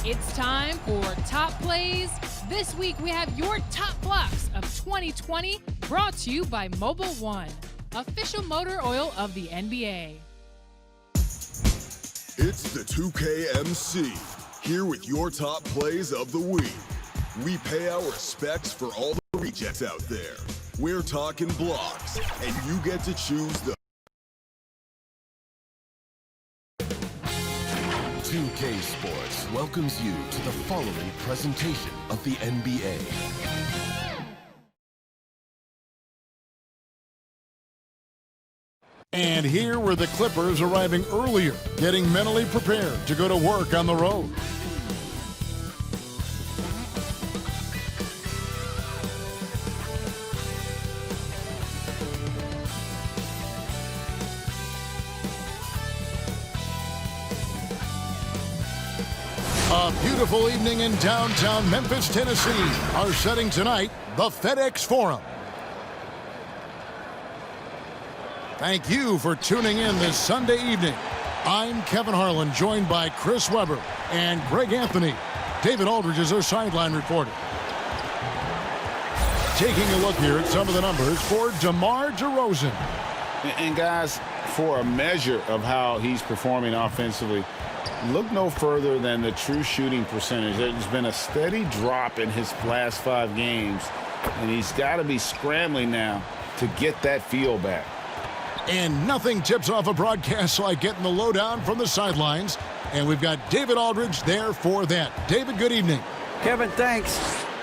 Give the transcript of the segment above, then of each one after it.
It's time for Top Plays. This week we have your top blocks of 2020 brought to you by Mobil 1, official motor oil of the NBA. It's the 2KMC, here with your top plays of the week. We pay our respects for all the rejects out there. We're talking blocks, and you get to choose the 2K Sports welcomes you to the following presentation of the NBA. And here were the Clippers arriving earlier, getting mentally prepared to go to work on the road. A beautiful evening in downtown Memphis, Tennessee. Our setting tonight, the FedEx Forum. Thank you for tuning in this Sunday evening. I'm Kevin Harlan, joined by Chris Webber and Greg Anthony. David Aldridge is our sideline reporter. Taking a look here at some of the numbers for DeMar DeRozan. And guys, for a measure of how he's performing offensively, look no further than the true shooting percentage. There's been a steady drop in his last 5 games, and he's got to be scrambling now to get that feel back. And nothing tips off a broadcast like getting the lowdown from the sidelines. And we've got David Aldridge there for that. David, good evening. Kevin, thanks.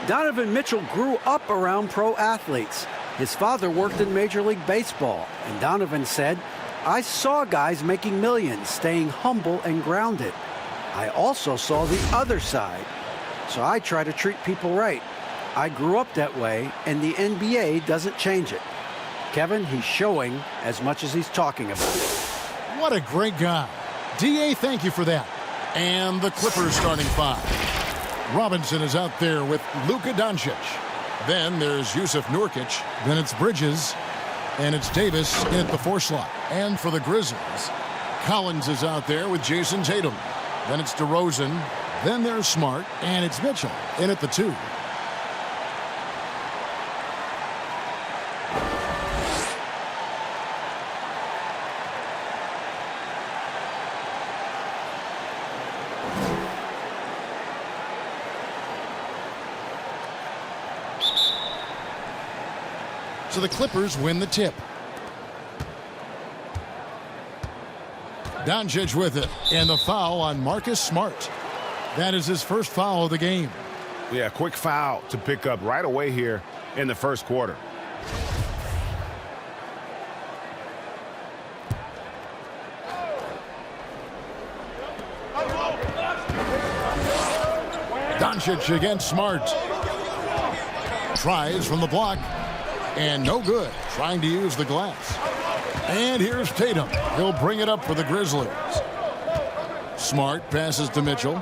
Donovan Mitchell grew up around pro athletes. His father worked in Major League Baseball, and Donovan said, "I saw guys making millions, staying humble and grounded. I also saw the other side. So I try to treat people right. I grew up that way, and the NBA doesn't change it." Kevin, he's showing as much as he's talking about it. What a great guy. DA, thank you for that. And the Clippers starting 5. Robinson is out there with Luka Doncic. Then there's Yusuf Nurkic. Then it's Bridges. And it's Davis in at the 4 slot. And for the Grizzlies, Collins is out there with Jason Tatum. Then it's DeRozan. Then there's Smart. And it's Mitchell in at the 2. So the Clippers win the tip. Doncic with it, and the foul on Marcus Smart. That is his first foul of the game. Yeah, quick foul to pick up right away here in the first quarter. Doncic against Smart. Tries from the block. And no good, trying to use the glass. And here's Tatum. He'll bring it up for the Grizzlies. Smart passes to Mitchell.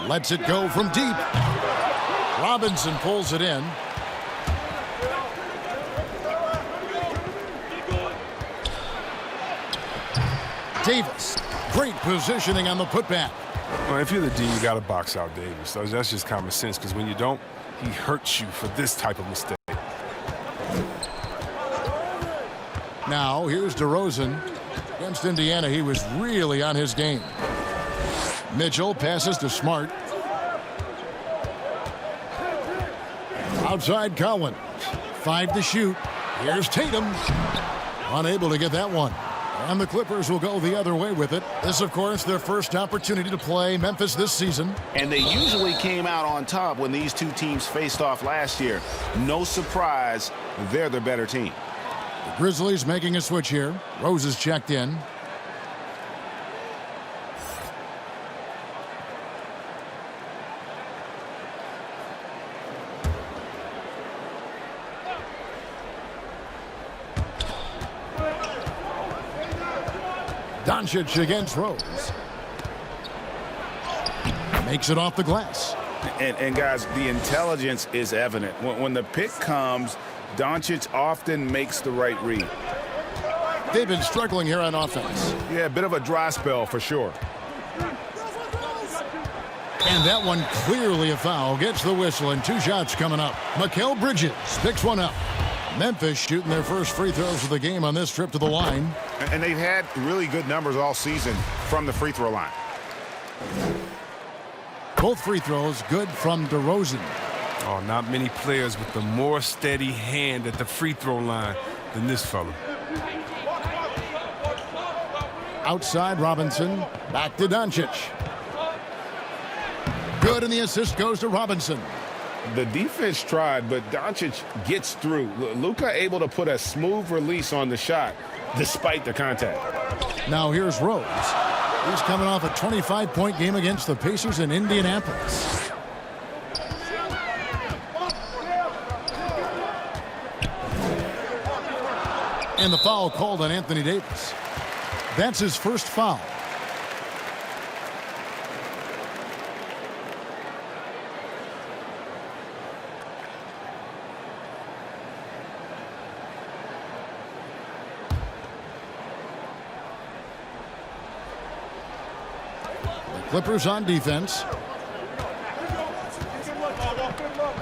Lets it go from deep. Robinson pulls it in. Davis, great positioning on the putback. Well, if you're the D, you got to box out Davis. So that's just common sense, because when you don't, he hurts you for this type of mistake. Now, here's DeRozan. Against Indiana, he was really on his game. Mitchell passes to Smart. Outside Collins. 5 to shoot. Here's Tatum. Unable to get that one. And the Clippers will go the other way with it. This, of course, their first opportunity to play Memphis this season. And they usually came out on top when these two teams faced off last year. No surprise, they're the better team. The Grizzlies making a switch here. Rose is checked in. Doncic against Rose. Makes it off the glass. And guys, the intelligence is evident. When the pick comes, Doncic often makes the right read. They've been struggling here on offense. Yeah, a bit of a dry spell for sure. And that one clearly a foul. Gets the whistle, and 2 shots coming up. Mikal Bridges picks one up. Memphis shooting their first free throws of the game on this trip to the line. And they've had really good numbers all season from the free throw line. Both free throws good from DeRozan. Oh, not many players with a more steady hand at the free throw line than this fella. Outside Robinson. Back to Doncic. Good, and the assist goes to Robinson. The defense tried, but Doncic gets through. Luka able to put a smooth release on the shot despite the contact. Now here's Rose. He's coming off a 25-point game against the Pacers in Indianapolis. And the foul called on Anthony Davis. That's his first foul. Clippers on defense.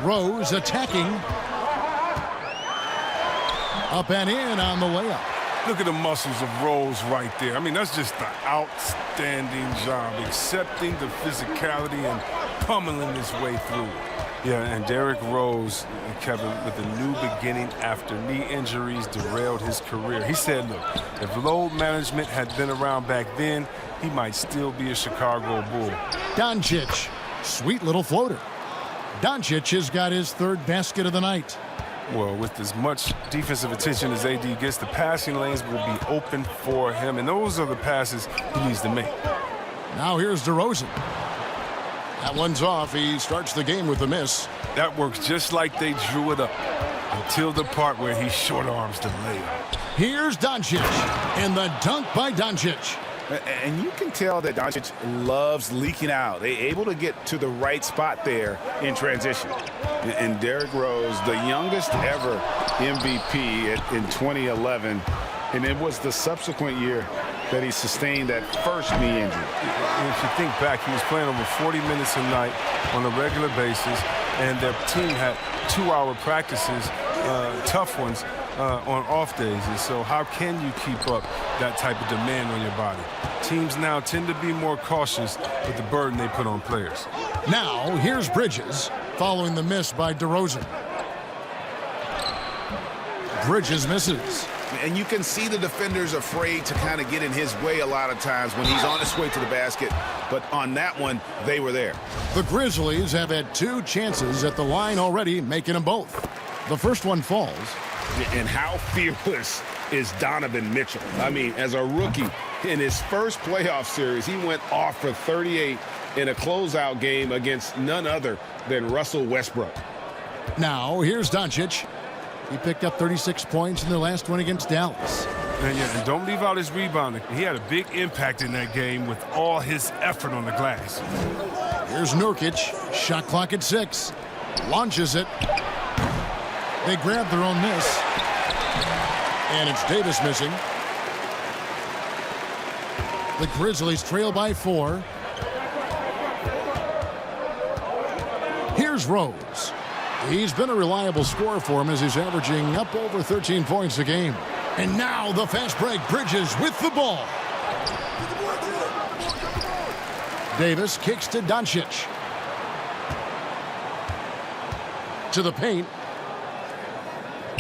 Rose attacking. Up and in on the layup. Look at the muscles of Rose right there. I mean, that's just an outstanding job, accepting the physicality and pummeling his way through. Yeah, and Derrick Rose, Kevin, with a new beginning after knee injuries derailed his career. He said, look, if load management had been around back then, he might still be a Chicago Bull. Doncic, sweet little floater. Doncic has got his 3rd basket of the night. Well, with as much defensive attention as AD gets, the passing lanes will be open for him, and those are the passes he needs to make. Now here's DeRozan. That one's off. He starts the game with a miss. That works just like they drew it up until the part where he short arms the layup. Here's Doncic, and the dunk by Doncic. And you can tell that Doncic loves leaking out. They're able to get to the right spot there in transition. And Derrick Rose, the youngest ever MVP in 2011, and it was the subsequent year that he sustained that first knee injury. And if you think back, he was playing over 40 minutes a night on a regular basis, and their team had 2-hour practices, tough ones, on off days. And so how can you keep up that type of demand on your body? Teams now tend to be more cautious with the burden they put on players. Now here's Bridges following the miss by DeRozan. Bridges misses. And you can see the defenders afraid to kind of get in his way a lot of times when he's on his way to the basket. But on that one, they were there. The Grizzlies have had 2 chances at the line already, making them both. The first one falls. And how fearless is Donovan Mitchell? I mean, as a rookie, in his first playoff series, he went off for 38 in a closeout game against none other than Russell Westbrook. Now, here's Doncic. He picked up 36 points in their last one against Dallas. And don't leave out his rebounding. He had a big impact in that game with all his effort on the glass. Here's Nurkic. Shot clock at 6. Launches it. They grab their own miss. And it's Davis missing. The Grizzlies trail by 4. Here's Rose. He's been a reliable scorer for him as he's averaging up over 13 points a game. And now the fast break. Bridges with the ball. Davis kicks to Doncic. To the paint.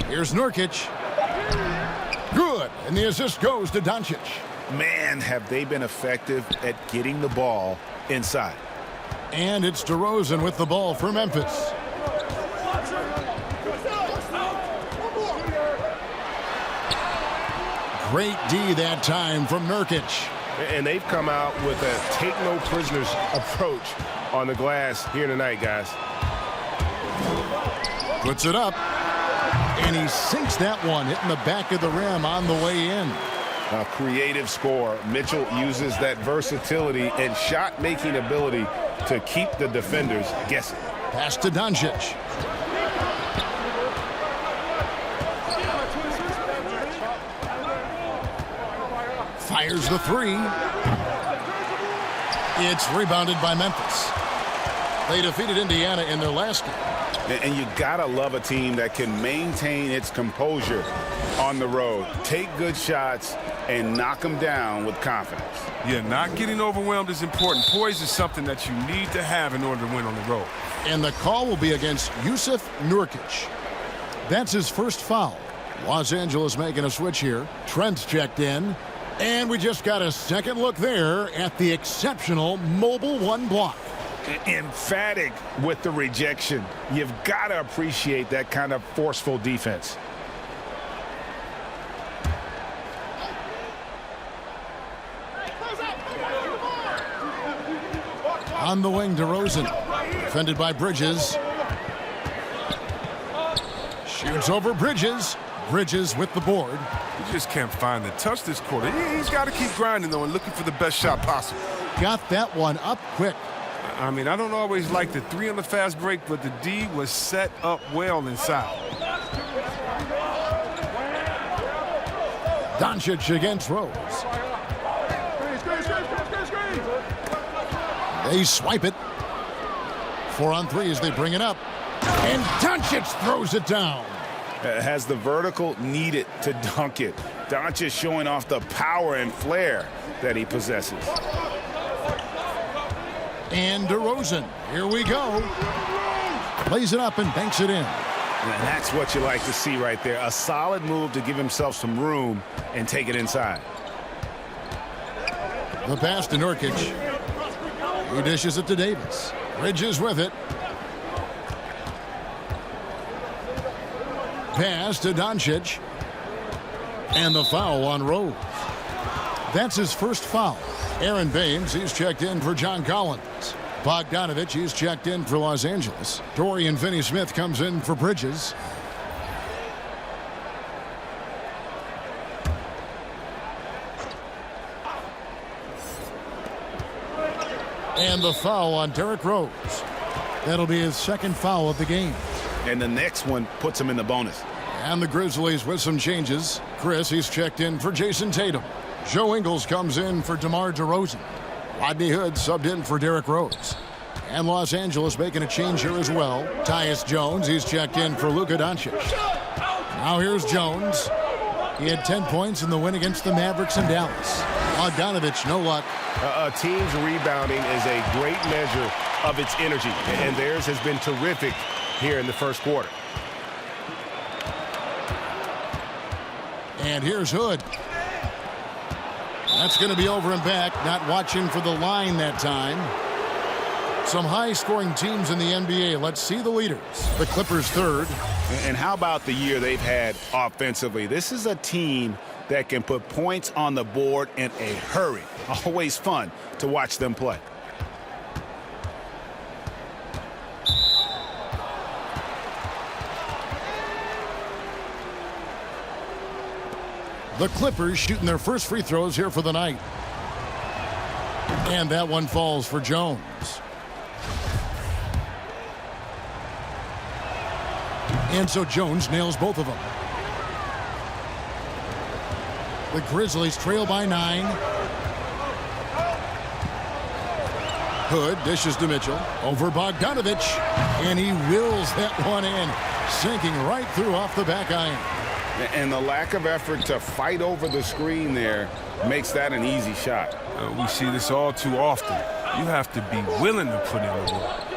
Here's Nurkic. Good. And the assist goes to Doncic. Man, have they been effective at getting the ball inside. And it's DeRozan with the ball for Memphis. Great D that time from Nurkic. And they've come out with a take-no-prisoners approach on the glass here tonight, guys. Puts it up. And he sinks that one, hitting the back of the rim on the way in. A creative score. Mitchell uses that versatility and shot-making ability to keep the defenders guessing. Pass to Doncic. Fires the three. It's rebounded by Memphis. They defeated Indiana in their last game. And you gotta love a team that can maintain its composure on the road. Take good shots and knock them down with confidence. Yeah, not getting overwhelmed is important. Poise is something that you need to have in order to win on the road. And the call will be against Jusuf Nurkic. That's his first foul. Los Angeles making a switch here. Trent's checked in. And we just got a second look there at the exceptional Mobile One block. Emphatic with the rejection. You've got to appreciate that kind of forceful defense. On the wing, DeRozan. Defended by Bridges. Shoots over Bridges. Bridges with the board. You just can't find the touch this quarter. He's got to keep grinding, though, and looking for the best shot possible. Got that one up quick. I mean, I don't always like the three on the fast break, but the D was set up well inside. Doncic against Rose. They swipe it. 4 on 3 as they bring it up. And Doncic throws it down. Has the vertical needed to dunk it. Doncic showing off the power and flair that he possesses. And DeRozan, here we go. Plays it up and banks it in. And that's what you like to see right there. A solid move to give himself some room and take it inside. The pass to Nurkic. He dishes it to Davis. Bridges with it. Pass to Doncic. And the foul on Rose. That's his first foul. Aaron Baines, he's checked in for John Collins. Bogdanovich, he's checked in for Los Angeles. Dorian Finney-Smith comes in for Bridges. And the foul on Derrick Rose. That'll be his second foul of the game. And the next one puts him in the bonus. And the Grizzlies with some changes. Chris, he's checked in for Jason Tatum. Joe Ingles comes in for DeMar DeRozan. Rodney Hood subbed in for Derrick Rose. And Los Angeles making a change here as well. Tyus Jones, he's checked in for Luka Doncic. Now here's Jones. He had 10 points in the win against the Mavericks in Dallas. Bogdanovich, no luck. A team's rebounding is a great measure of its energy, and theirs has been terrific here in the first quarter. And here's Hood. That's going to be over and back. Not watching for the line that time. Some high-scoring teams in the NBA. Let's see the leaders. The Clippers third. And how about the year they've had offensively? This is a team that can put points on the board in a hurry. Always fun to watch them play. The Clippers shooting their first free throws here for the night. And that one falls for Jones. And so Jones nails both of them. The Grizzlies trail by 9. Hood dishes to Mitchell. Over Bogdanovich. And he wills that one in. Sinking right through off the back iron. And the lack of effort to fight over the screen there makes that an easy shot. We see this all too often. You have to be willing to put in the work.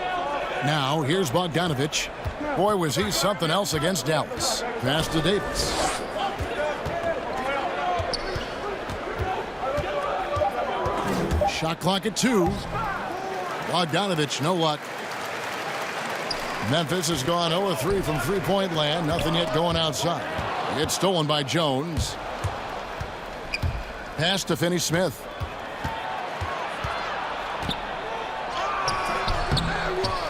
Now, here's Bogdanovich. Boy, was he something else against Dallas. Pass to Davis. Shot clock at 2. Bogdanovich, no luck. Memphis has gone 0-3 from three-point land. Nothing yet going outside. It's stolen by Jones. Pass to Finney-Smith.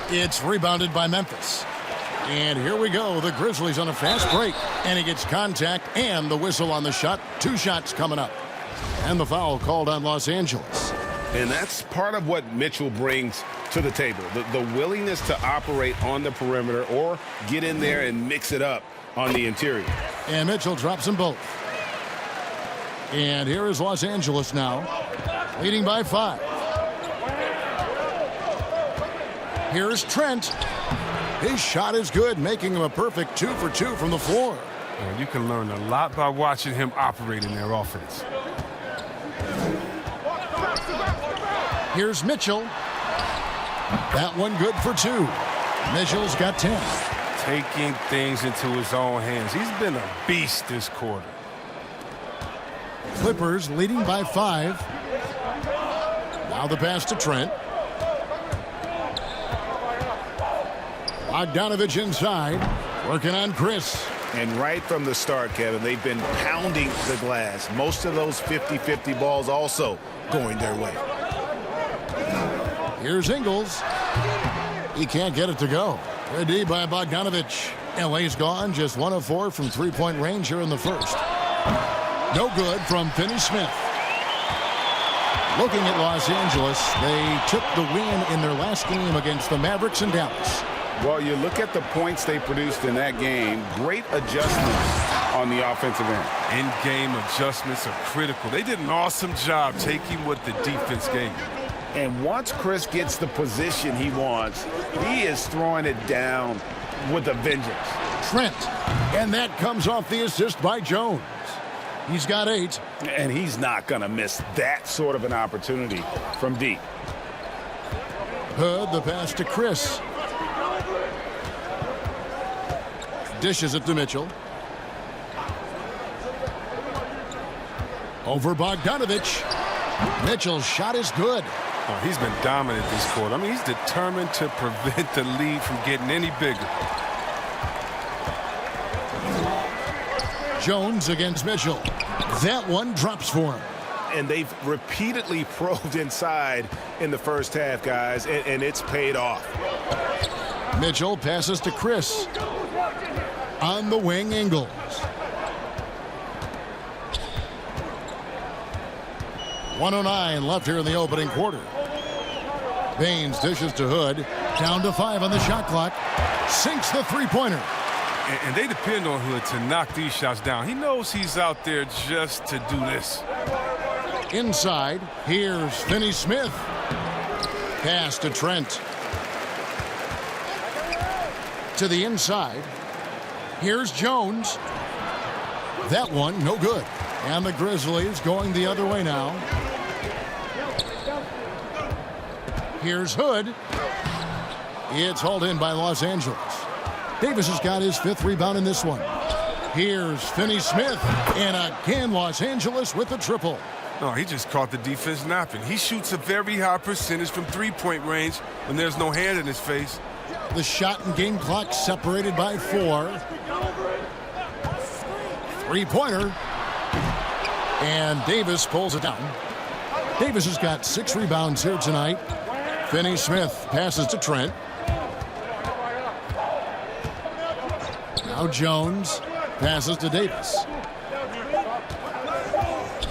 It's rebounded by Memphis. And here we go. The Grizzlies on a fast break. And he gets contact and the whistle on the shot. 2 shots coming up. And the foul called on Los Angeles. And that's part of what Mitchell brings to the table. The willingness to operate on the perimeter or get in there and mix it up on the interior. And Mitchell drops them both. And here is Los Angeles now, leading by 5. Here's Trent. His shot is good, making him a perfect 2 for 2 from the floor. And you can learn a lot by watching him operate in their offense. Here's Mitchell. That one good for 2. Mitchell's got 10. Taking things into his own hands. He's been a beast this quarter. Clippers leading by 5. Now the pass to Trent. Bogdanovich inside, working on Chris. And right from the start, Kevin, they've been pounding the glass. Most of those 50-50 balls also going their way. Here's Ingles. He can't get it to go. Good D by Bogdanovich. LA's gone, just 1 of 4 from three-point range here in the first. No good from Finney-Smith. Looking at Los Angeles, they took the win in their last game against the Mavericks in Dallas. Well, you look at the points they produced in that game, great adjustments on the offensive end. In-game adjustments are critical. They did an awesome job taking what the defense gave them. And once Chris gets the position he wants, he is throwing it down with a vengeance. Trent, and that comes off the assist by Jones. He's got 8. And he's not going to miss that sort of an opportunity from deep. Hood, the pass to Chris. Dishes it to Mitchell. Over Bogdanovich. Mitchell's shot is good. Oh, he's been dominant this quarter. I mean, he's determined to prevent the lead from getting any bigger. Jones against Mitchell. That one drops for him. And they've repeatedly probed inside in the first half, guys, and it's paid off. Mitchell passes to Chris. On the wing, Ingles. .109 left here in the opening quarter. Baines dishes to Hood. Down to 5 on the shot clock. Sinks the three-pointer. And they depend on Hood to knock these shots down. He knows he's out there just to do this. Inside, here's Finney-Smith. Pass to Trent. To the inside. Here's Jones. That one, no good. And the Grizzlies going the other way now. Here's Hood. It's hauled in by Los Angeles. Davis has got his 5th rebound in this one. Here's Finney-Smith. And again, Los Angeles with the triple. No, he just caught the defense napping. He shoots a very high percentage from three-point range when there's no hand in his face. The shot and game clock separated by 4. Three-pointer. And Davis pulls it down. Davis has got 6 rebounds here tonight. Finney-Smith passes to Trent. Now Jones passes to Davis.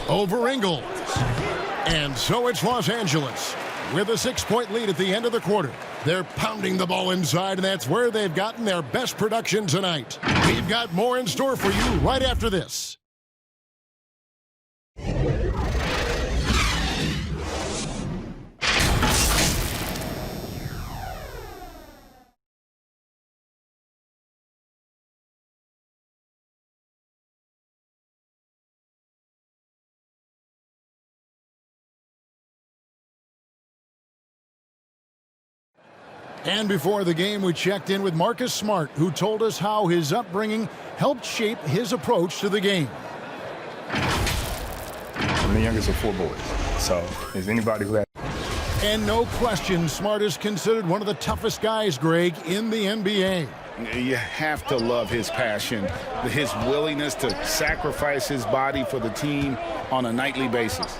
Over Ingles. And so it's Los Angeles with a 6-point lead at the end of the quarter. They're pounding the ball inside, and that's where they've gotten their best production tonight. We've got more in store for you right after this. And before the game, we checked in with Marcus Smart, who told us how his upbringing helped shape his approach to the game. I'm the youngest of 4 boys, so is anybody who has... And no question, Smart is considered one of the toughest guys, Greg, in the NBA. You have to love his passion, his willingness to sacrifice his body for the team on a nightly basis.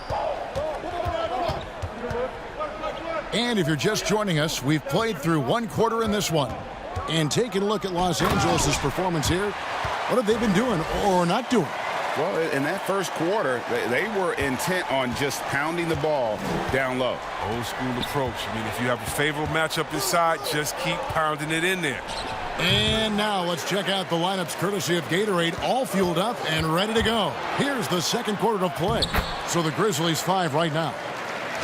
And if you're just joining us, we've played through 1 quarter in this one. And taking a look at Los Angeles' performance here, what have they been doing or not doing? Well, in that first quarter, they were intent on just pounding the ball down low. Old school approach. I mean, if you have a favorable matchup inside, just keep pounding it in there. And now let's check out the lineups courtesy of Gatorade, all fueled up and ready to go. Here's the second quarter of play. So the Grizzlies 5 right now.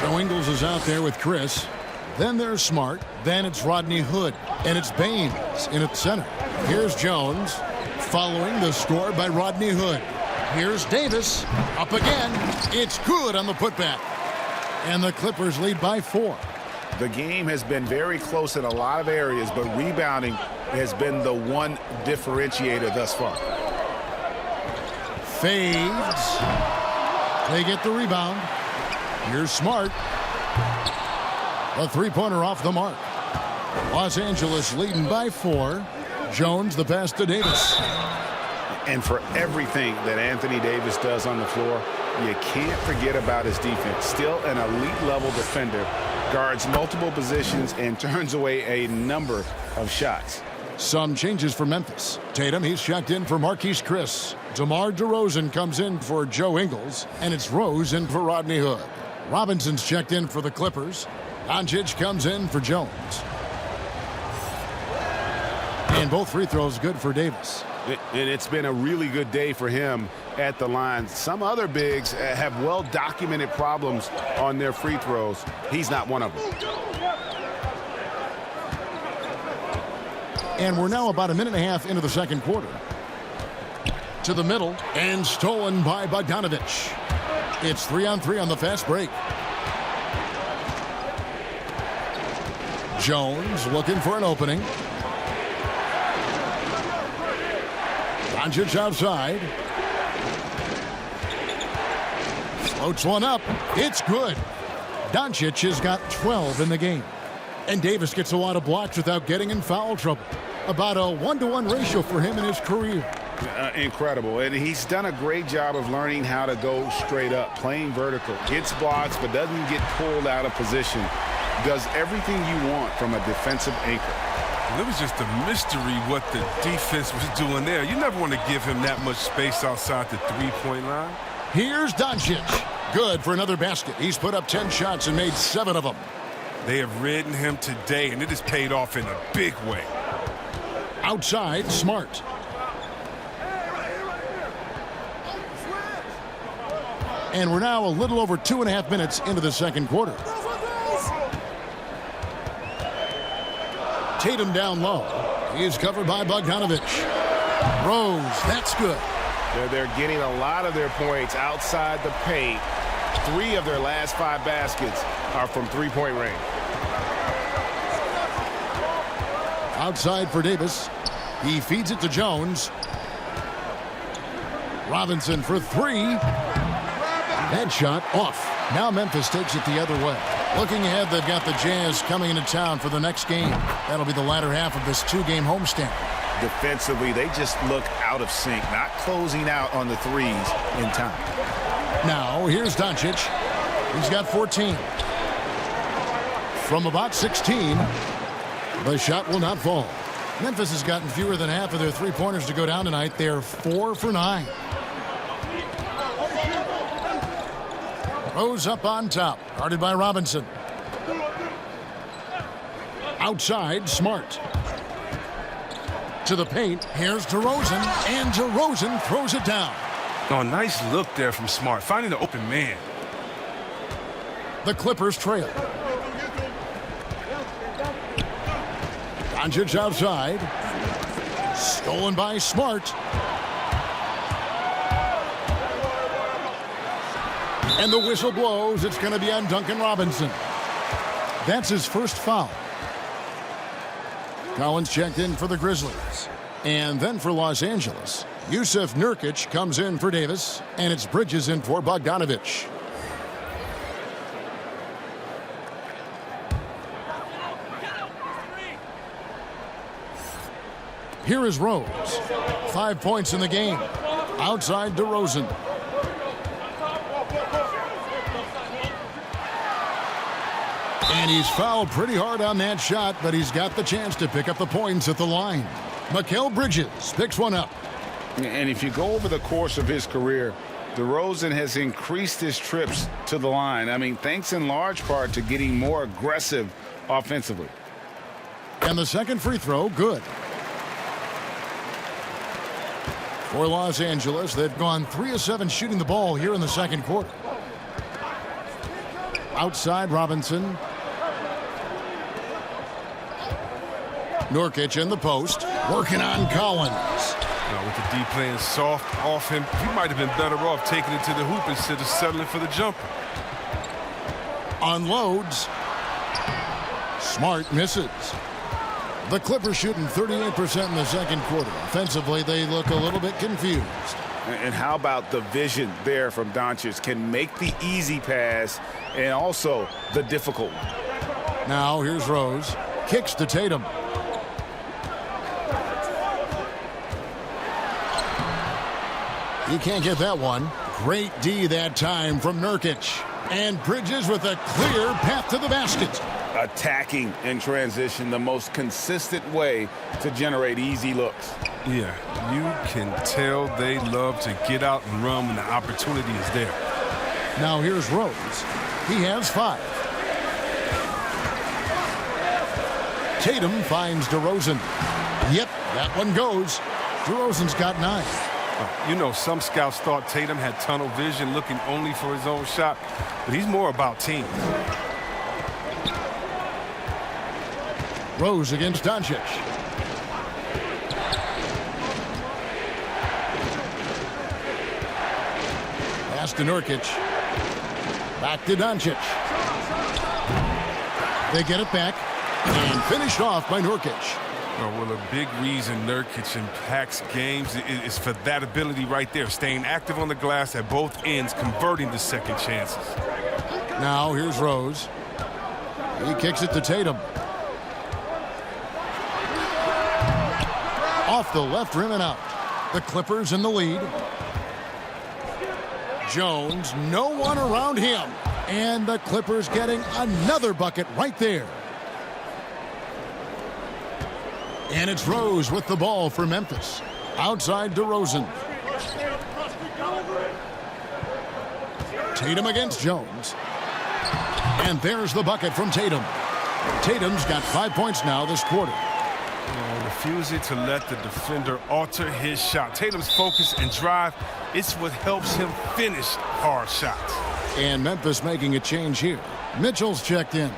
Joe Ingles is out there with Chris. Then there's Smart. Then it's Rodney Hood. And it's Baines in at center. Here's Jones following the score by Rodney Hood. Here's Davis up again. It's good on the putback. And the Clippers lead by 4. The game has been very close in a lot of areas, but rebounding has been the one differentiator thus far. Fades. They get the rebound. Here's Smart. A three-pointer off the mark. Los Angeles leading by 4. Jones the pass to Davis. And for everything that Anthony Davis does on the floor, you can't forget about his defense. Still an elite-level defender, guards multiple positions, and turns away a number of shots. Some changes for Memphis. Tatum, he's checked in for Marquise Chris. DeMar DeRozan comes in for Joe Ingles, and it's Rose in for Rodney Hood. Robinson's checked in for the Clippers. Doncic comes in for Jones. And both free throws good for Davis. And it's been a really good day for him at the line. Some other bigs have well-documented problems on their free throws. He's not one of them. And we're now about a minute and a half into the second quarter. To the middle, and stolen by Bogdanovich. It's 3-on-3 on the fast break. Jones looking for an opening. Doncic outside. Floats one up. It's good. Doncic has got 12 in the game. And Davis gets a lot of blocks without getting in foul trouble. About a 1-to-1 ratio for him in his career. Incredible. And he's done a great job of learning how to go straight up, playing vertical. Gets blocks, but doesn't get pulled out of position. Does everything you want from a defensive anchor. It was just a mystery what the defense was doing there. You never want to give him that much space outside the three-point line. Here's Doncic. Good for another basket. He's put up 10 shots and made 7 of them. They have ridden him today, and it has paid off in a big way. Outside, Smart. And we're now a little over 2.5 minutes into the second quarter. Tatum down low. He's covered by Bogdanovich. Rose, that's good. They're getting a lot of their points outside the paint. 3 of their last 5 baskets are from three-point range. Outside for Davis. He feeds it to Jones. Robinson for 3. That shot off. Now Memphis takes it the other way. Looking ahead, they've got the Jazz coming into town for the next game. That'll be the latter half of this 2-game homestand. Defensively, they just look out of sync, not closing out on the threes in time. Now, here's Doncic. He's got 14. From about 16, the shot will not fall. Memphis has gotten fewer than half of their three-pointers to go down tonight. They're 4 for 9. Rose up on top, guarded by Robinson. Outside, Smart. To the paint, here's DeRozan, and DeRozan throws it down. Oh, nice look there from Smart, finding the open man. The Clippers trail. Doncic outside. Stolen by Smart. And the whistle blows. It's going to be on Duncan Robinson. That's his first foul. Collins checked in for the Grizzlies. And then for Los Angeles, Yusuf Nurkic comes in for Davis. And it's Bridges in for Bogdanovich. Here is Rose. 5 points in the game. Outside DeRozan. And he's fouled pretty hard on that shot, but he's got the chance to pick up the points at the line. Mikal Bridges picks one up. And if you go over the course of his career, DeRozan has increased his trips to the line. I mean, thanks in large part to getting more aggressive offensively. And the second free throw, good. For Los Angeles, they've gone 3 of 7 shooting the ball here in the second quarter. Outside Robinson. Nurkic in the post, working on Collins. With the D playing soft off him, he might have been better off taking it to the hoop instead of settling for the jumper. Unloads. Smart misses. The Clippers shooting 38% in the second quarter. Offensively, they look a little bit confused. And how about the vision there from Doncic? Can make the easy pass and also the difficult one. Now here's Rose. Kicks to Tatum. He can't get that one. Great D that time from Nurkic. And Bridges with a clear path to the basket. Attacking in transition, the most consistent way to generate easy looks. Yeah, you can tell they love to get out and run when the opportunity is there. Now here's Rose. He has 5. Tatum finds DeRozan. Yep, that one goes. DeRozan's got 9. You know, some scouts thought Tatum had tunnel vision, looking only for his own shot, but he's more about team. Rose against Doncic. Pass to Nurkic. Back to Doncic. They get it back and finished off by Nurkic. Well, a big reason Nurkic impacts games is for that ability right there, staying active on the glass at both ends, converting the second chances. Now here's Rose. He kicks it to Tatum. Off the left rim and out. The Clippers in the lead. Jones, no one around him. And the Clippers getting another bucket right there. And it's Rose with the ball for Memphis. Outside DeRozan. Tatum against Jones. And there's the bucket from Tatum. Tatum's got 5 points now this quarter. Refusing to let the defender alter his shot. Tatum's focus and drive, it's what helps him finish hard shots. And Memphis making a change here. Mitchell's checked in.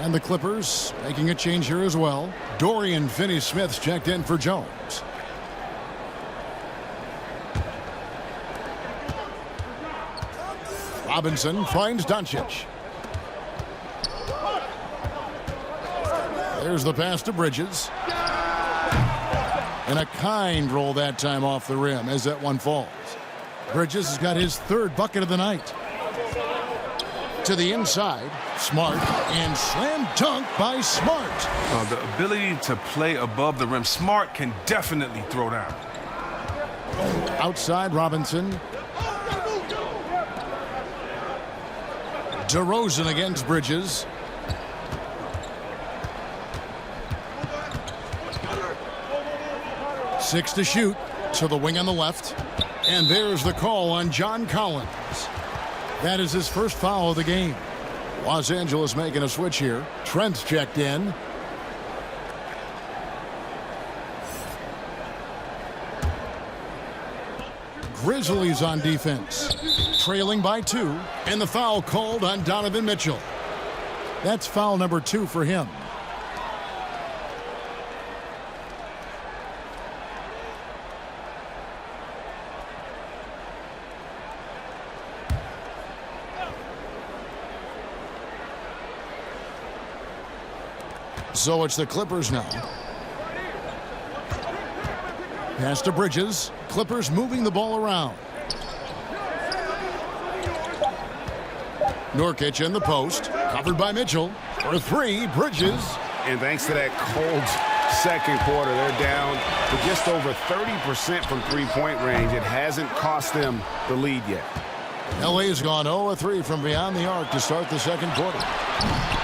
And the Clippers making a change here as well. Dorian Finney-Smith's checked in for Jones. Robinson finds Doncic. There's the pass to Bridges. And a kind roll that time off the rim as that one falls. Bridges has got his 3rd bucket of the night. To the inside, Smart, and slam dunk by Smart. The ability to play above the rim. Smart can definitely throw down. Outside Robinson. DeRozan against Bridges. Six to shoot to the wing on the left. And there's the call on John Collins. That is his first foul of the game. Los Angeles making a switch here. Trent's checked in. Grizzlies on defense. Trailing by 2. And the foul called on Donovan Mitchell. That's foul number 2 for him. So it's the Clippers now. Pass to Bridges. Clippers moving the ball around. Nurkic in the post. Covered by Mitchell. For 3, Bridges. And thanks to that cold second quarter, they're down to just over 30% from three-point range. It hasn't cost them the lead yet. LA's gone 0-3 from beyond the arc to start the second quarter.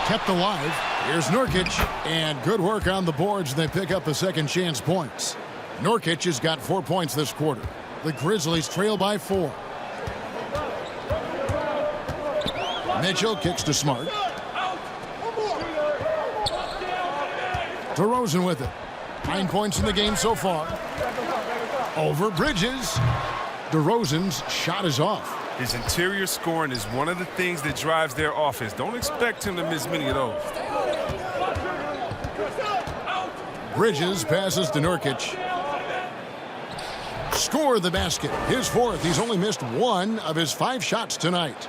Kept alive. Here's Nurkic. And good work on the boards. They pick up the second chance points. Nurkic has got 4 points this quarter. The Grizzlies trail by 4. Mitchell kicks to Smart. DeRozan with it. 9 points in the game so far. Over Bridges. DeRozan's shot is off. His interior scoring is one of the things that drives their offense. Don't expect him to miss many of those. Bridges passes to Nurkic. Score the basket. His 4th. He's only missed 1 of his 5 shots tonight.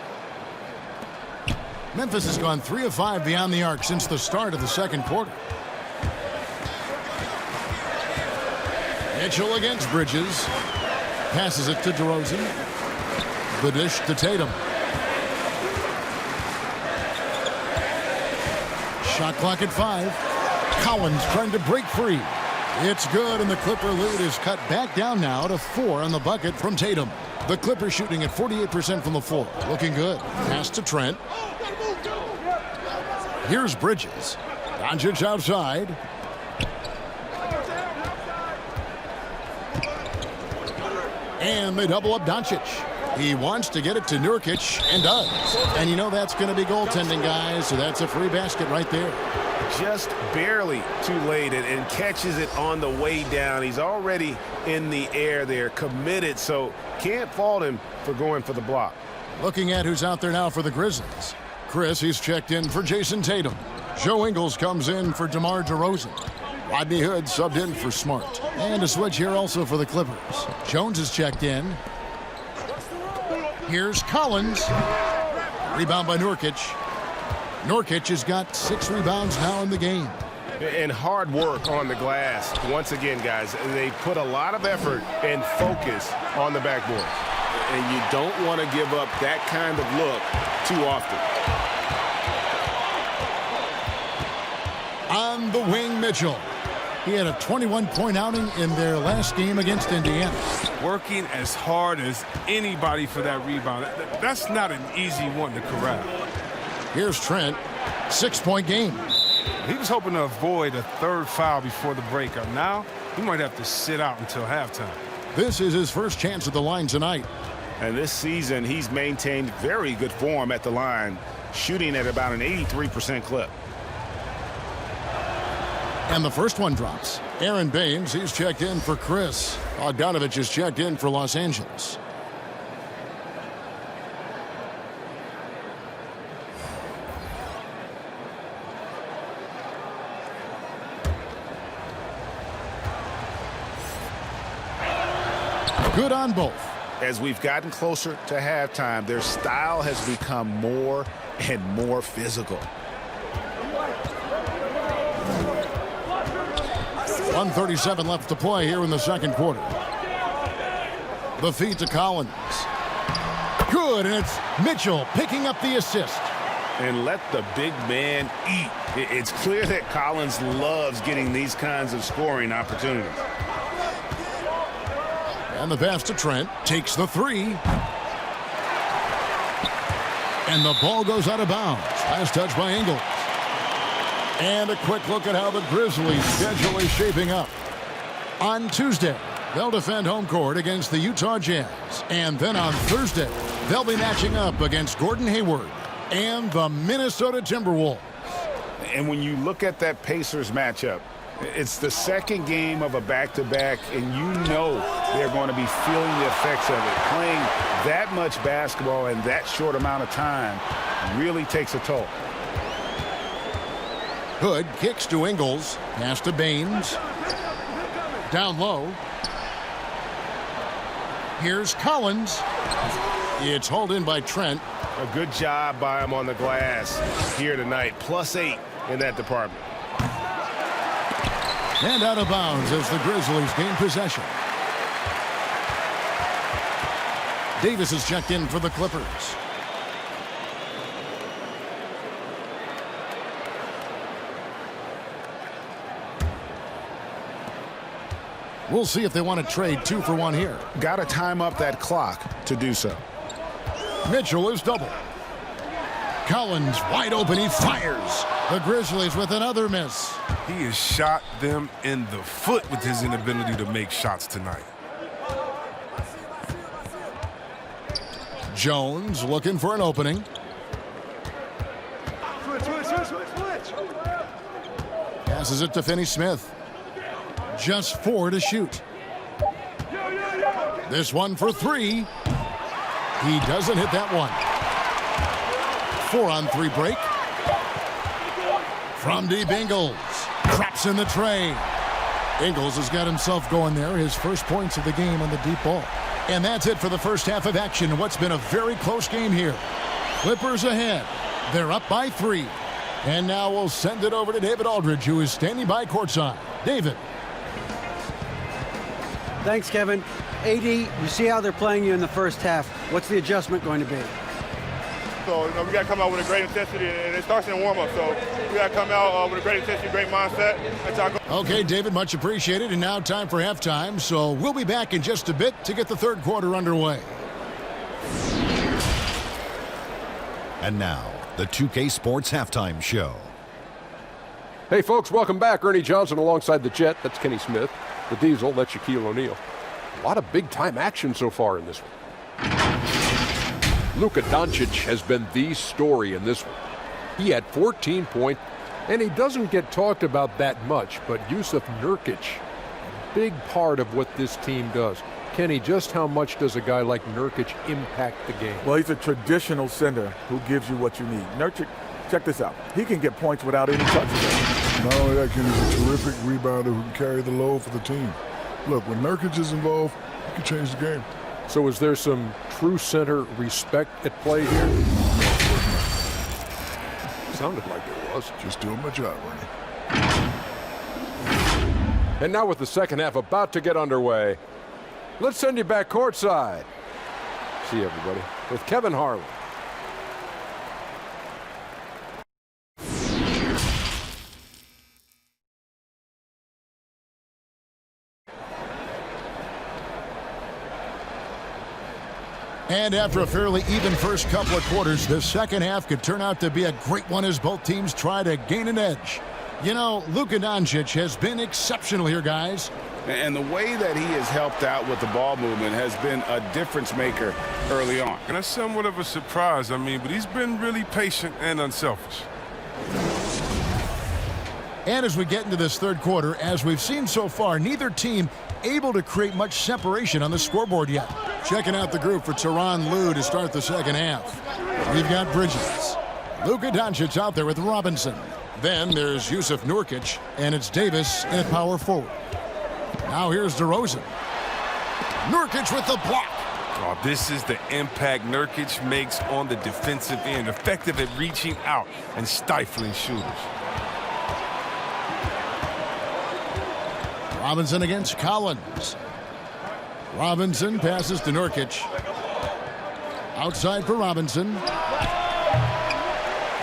Memphis has gone 3 of 5 beyond the arc since the start of the second quarter. Mitchell against Bridges. Passes it to DeRozan. The dish to Tatum. Shot clock at 5. Collins trying to break free. It's good, and the Clipper lead is cut back down now to 4 on the bucket from Tatum. The Clippers shooting at 48% from the floor. Looking good. Pass to Trent. Here's Bridges. Doncic outside. And they double up Doncic. He wants to get it to Nurkic and does. And you know that's going to be goaltending, guys, so that's a free basket right there. Just barely too late and catches it on the way down. He's already in the air there, committed, so can't fault him for going for the block. Looking at who's out there now for the Grizzlies. Chris, he's checked in for Jason Tatum. Joe Ingles comes in for DeMar DeRozan. Rodney Hood subbed in for Smart. And a switch here also for the Clippers. Jones is checked in. Here's Collins. Rebound by Nurkic. Nurkic has got 6 rebounds now in the game. And hard work on the glass. Once again, guys, they put a lot of effort and focus on the backboard. And you don't want to give up that kind of look too often. On the wing, Mitchell. He had a 21-point outing in their last game against Indiana. Working as hard as anybody for that rebound. That's not an easy one to corral. Here's Trent. 6-point game. He was hoping to avoid a 3rd foul before the break. Now, he might have to sit out until halftime. This is his first chance at the line tonight. And this season, he's maintained very good form at the line, shooting at about an 83% clip. And the first one drops. Aaron Baines, he's checked in for Chris. Bogdanovich is checked in for Los Angeles. Good on both. As we've gotten closer to halftime, their style has become more and more physical. 1:37 left to play here in the second quarter. The feed to Collins. Good, and it's Mitchell picking up the assist. And let the big man eat. It's clear that Collins loves getting these kinds of scoring opportunities. And the pass to Trent. Takes the 3. And the ball goes out of bounds. Last touch by Ingles. And a quick look at how the Grizzlies' schedule is shaping up. On Tuesday, they'll defend home court against the Utah Jazz. And then on Thursday, they'll be matching up against Gordon Hayward and the Minnesota Timberwolves. And when you look at that Pacers matchup, it's the second game of a back-to-back, and you know they're going to be feeling the effects of it. Playing that much basketball in that short amount of time really takes a toll. Hood kicks to Ingles. Pass to Baines. Down low. Here's Collins. It's hauled in by Trent. A good job by him on the glass here tonight. +8 in that department. And out of bounds as the Grizzlies gain possession. Davis is checked in for the Clippers. We'll see if they want to trade 2 for 1 here. Got to time up that clock to do so. Mitchell is double. Collins wide open. He fires. The Grizzlies with another miss. He has shot them in the foot with his inability to make shots tonight. Jones looking for an opening. Passes it to Finney-Smith. Just 4 to shoot. This one for 3. He doesn't hit that one. 4-on-3 break. From deep, Ingles. Traps in the tray. Ingles has got himself going there. His first points of the game on the deep ball. And that's it for the first half of action. What's been a very close game here. Clippers ahead. They're up by 3. And now we'll send it over to David Aldridge, who is standing by courtside. David. Thanks, Kevin. AD, you see how they're playing you in the first half. What's the adjustment going to be? So, we got to come out with a great intensity, and it starts in the warm-up. So, we got to come out with a great intensity, great mindset. Okay, David, much appreciated. And now time for halftime. So, we'll be back in just a bit to get the third quarter underway. And now, the 2K Sports Halftime Show. Hey, folks, welcome back. Ernie Johnson alongside the Jet. That's Kenny Smith. The Diesel, that's Shaquille O'Neal. A lot of big-time action so far in this one. Luka Doncic has been the story in this one. He had 14 points, and he doesn't get talked about that much, but Jusuf Nurkic, a big part of what this team does. Kenny, just how much does a guy like Nurkic impact the game? Well, he's a traditional center who gives you what you need. Nurkic, check this out. He can get points without any touches. Not only that, Kenny's a terrific rebounder who can carry the load for the team. Look, when Nurkic is involved, he can change the game. So is there some true center respect at play here? Sounded like there was. Just doing my job, Ernie. And now with the second half about to get underway, let's send you back courtside. See everybody with Kevin Harlan. And after a fairly even first couple of quarters, the second half could turn out to be a great one as both teams try to gain an edge. You know, Luka Doncic has been exceptional here, guys. And the way that he has helped out with the ball movement has been a difference maker early on. And that's somewhat of a surprise, but he's been really patient and unselfish. And as we get into this third quarter, as we've seen so far, neither team able to create much separation on the scoreboard yet. Checking out the group for Tyronn Lue to start the second half. We've got Bridges. Luka Doncic out there with Robinson. Then there's Jusuf Nurkic, and it's Davis in at power forward. Now here's DeRozan. Nurkic with the block. Oh, this is the impact Nurkic makes on the defensive end. Effective at reaching out and stifling shooters. Robinson against Collins. Robinson passes to Nurkic. Outside for Robinson.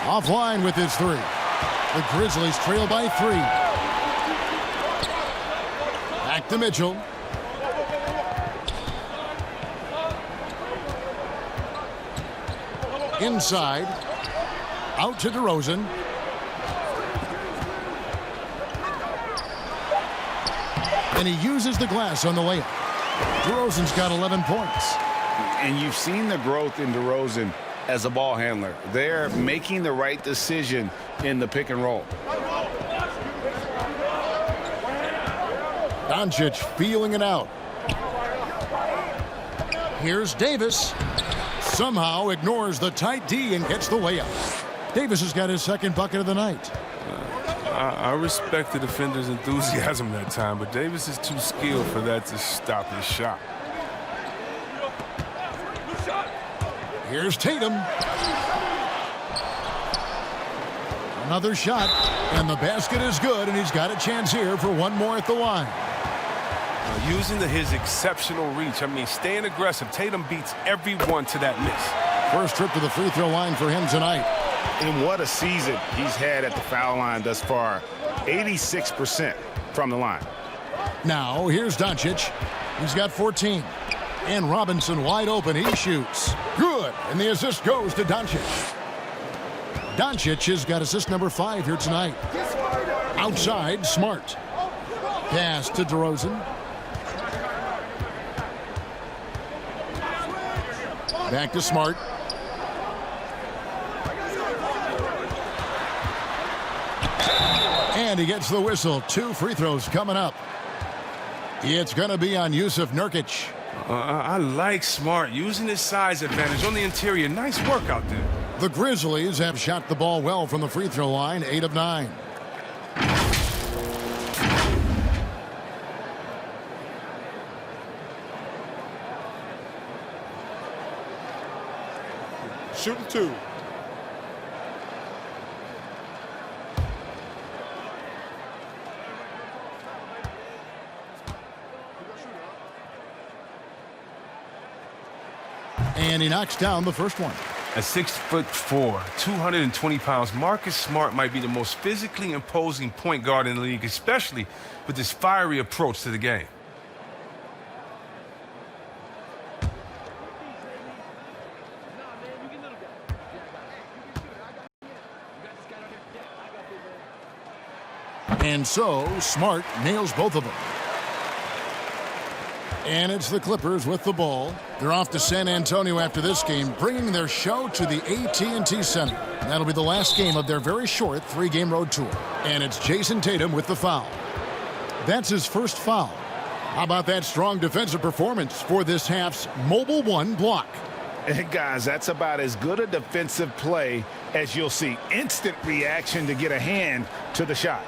Offline with his 3. The Grizzlies trail by 3. Back to Mitchell. Inside. Out to DeRozan. And he uses the glass on the layup. DeRozan's got 11 points. And you've seen the growth in DeRozan as a ball handler. They're making the right decision in the pick and roll. Doncic feeling it out. Here's Davis. Somehow ignores the tight D and gets the layup. Davis has got his second bucket of the night. I respect the defender's enthusiasm that time, but Davis is too skilled for that to stop his shot. Here's Tatum. Another shot, and the basket is good, and he's got a chance here for one more at the line. Using his exceptional reach, staying aggressive, Tatum beats everyone to that miss. First trip to the free throw line for him tonight. And what a season he's had at the foul line thus far. 86% from the line. Now, here's Doncic. He's got 14. And Robinson wide open. He shoots. Good. And the assist goes to Doncic. Doncic has got assist number 5 here tonight. Outside, Smart. Pass to DeRozan. Back to Smart. And he gets the whistle. 2 free throws coming up. It's going to be on Yusuf Nurkic. I like Smart using his size advantage on the interior. Nice work out there. The Grizzlies have shot the ball well from the free throw line, 8 of 9. Shooting 2. And he knocks down the first one. At 6'4", 220 pounds, Marcus Smart might be the most physically imposing point guard in the league, especially with his fiery approach to the game. And so, Smart nails both of them. And it's the Clippers with the ball. They're off to San Antonio after this game, bringing their show to the AT&T Center. That'll be the last game of their very short 3-game road tour. And it's Jason Tatum with the foul. That's his first foul. How about that strong defensive performance for this half's Mobile One block? And guys, that's about as good a defensive play as you'll see. Instant reaction to get a hand to the shot.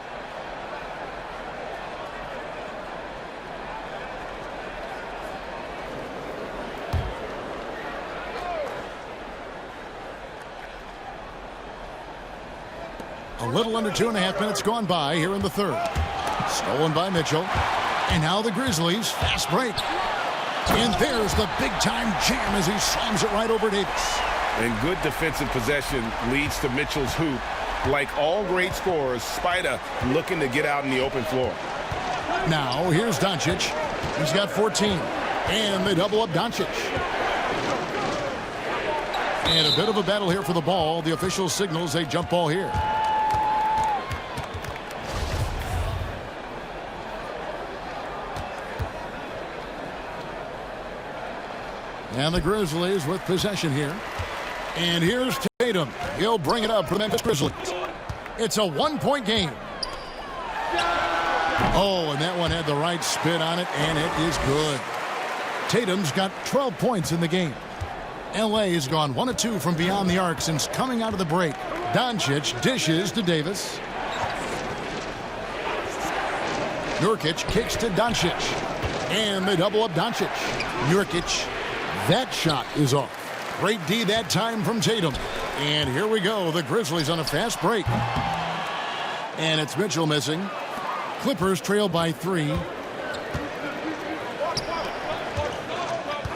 A little under 2.5 minutes gone by here in the third. Stolen by Mitchell. And now the Grizzlies, fast break. And there's the big-time jam as he slams it right over Davis. And good defensive possession leads to Mitchell's hoop. Like all great scorers, Spida looking to get out in the open floor. Now, here's Doncic. He's got 14. And they double up Doncic. And a bit of a battle here for the ball. The official signals a jump ball here. And the Grizzlies with possession here. And here's Tatum. He'll bring it up for the Memphis Grizzlies. It's a 1-point game. Oh, and that one had the right spin on it, and it is good. Tatum's got 12 points in the game. L.A. has gone 1 of 2 from beyond the arc since coming out of the break. Doncic dishes to Davis. Nurkic kicks to Doncic. And they double up Doncic. Nurkic. That shot is off. Great D that time from Tatum. And here we go. The Grizzlies on a fast break. And it's Mitchell missing. Clippers trail by 3.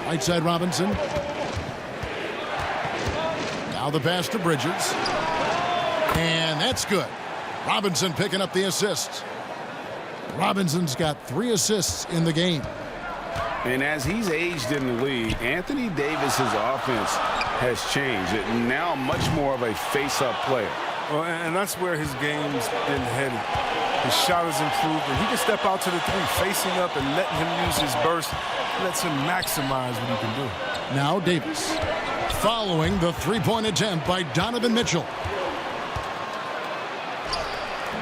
Right side Robinson. Now the pass to Bridges. And that's good. Robinson picking up the assist. Robinson's got 3 assists in the game. And as he's aged in the league, Anthony Davis's offense has changed. It now much more of a face-up player. Well, and that's where his game's been headed. His shot has improved, and he can step out to the 3, facing up and letting him use his burst. Lets him maximize what he can do. Now Davis, following the 3-point attempt by Donovan Mitchell.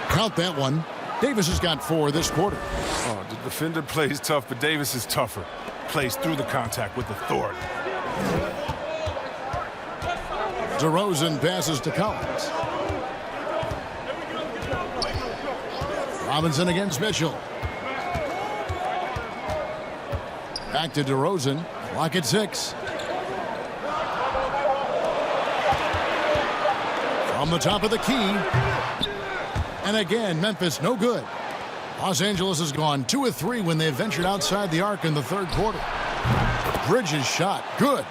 Count that one. Davis has got 4 this quarter. Oh, the defender plays tough, but Davis is tougher. Plays through the contact with authority. DeRozan passes to Collins. Robinson against Mitchell. Back to DeRozan. Clock at 6. From the top of the key. And again, Memphis no good. Los Angeles has gone 2 of 3 when they ventured outside the arc in the third quarter. Bridges shot. Good.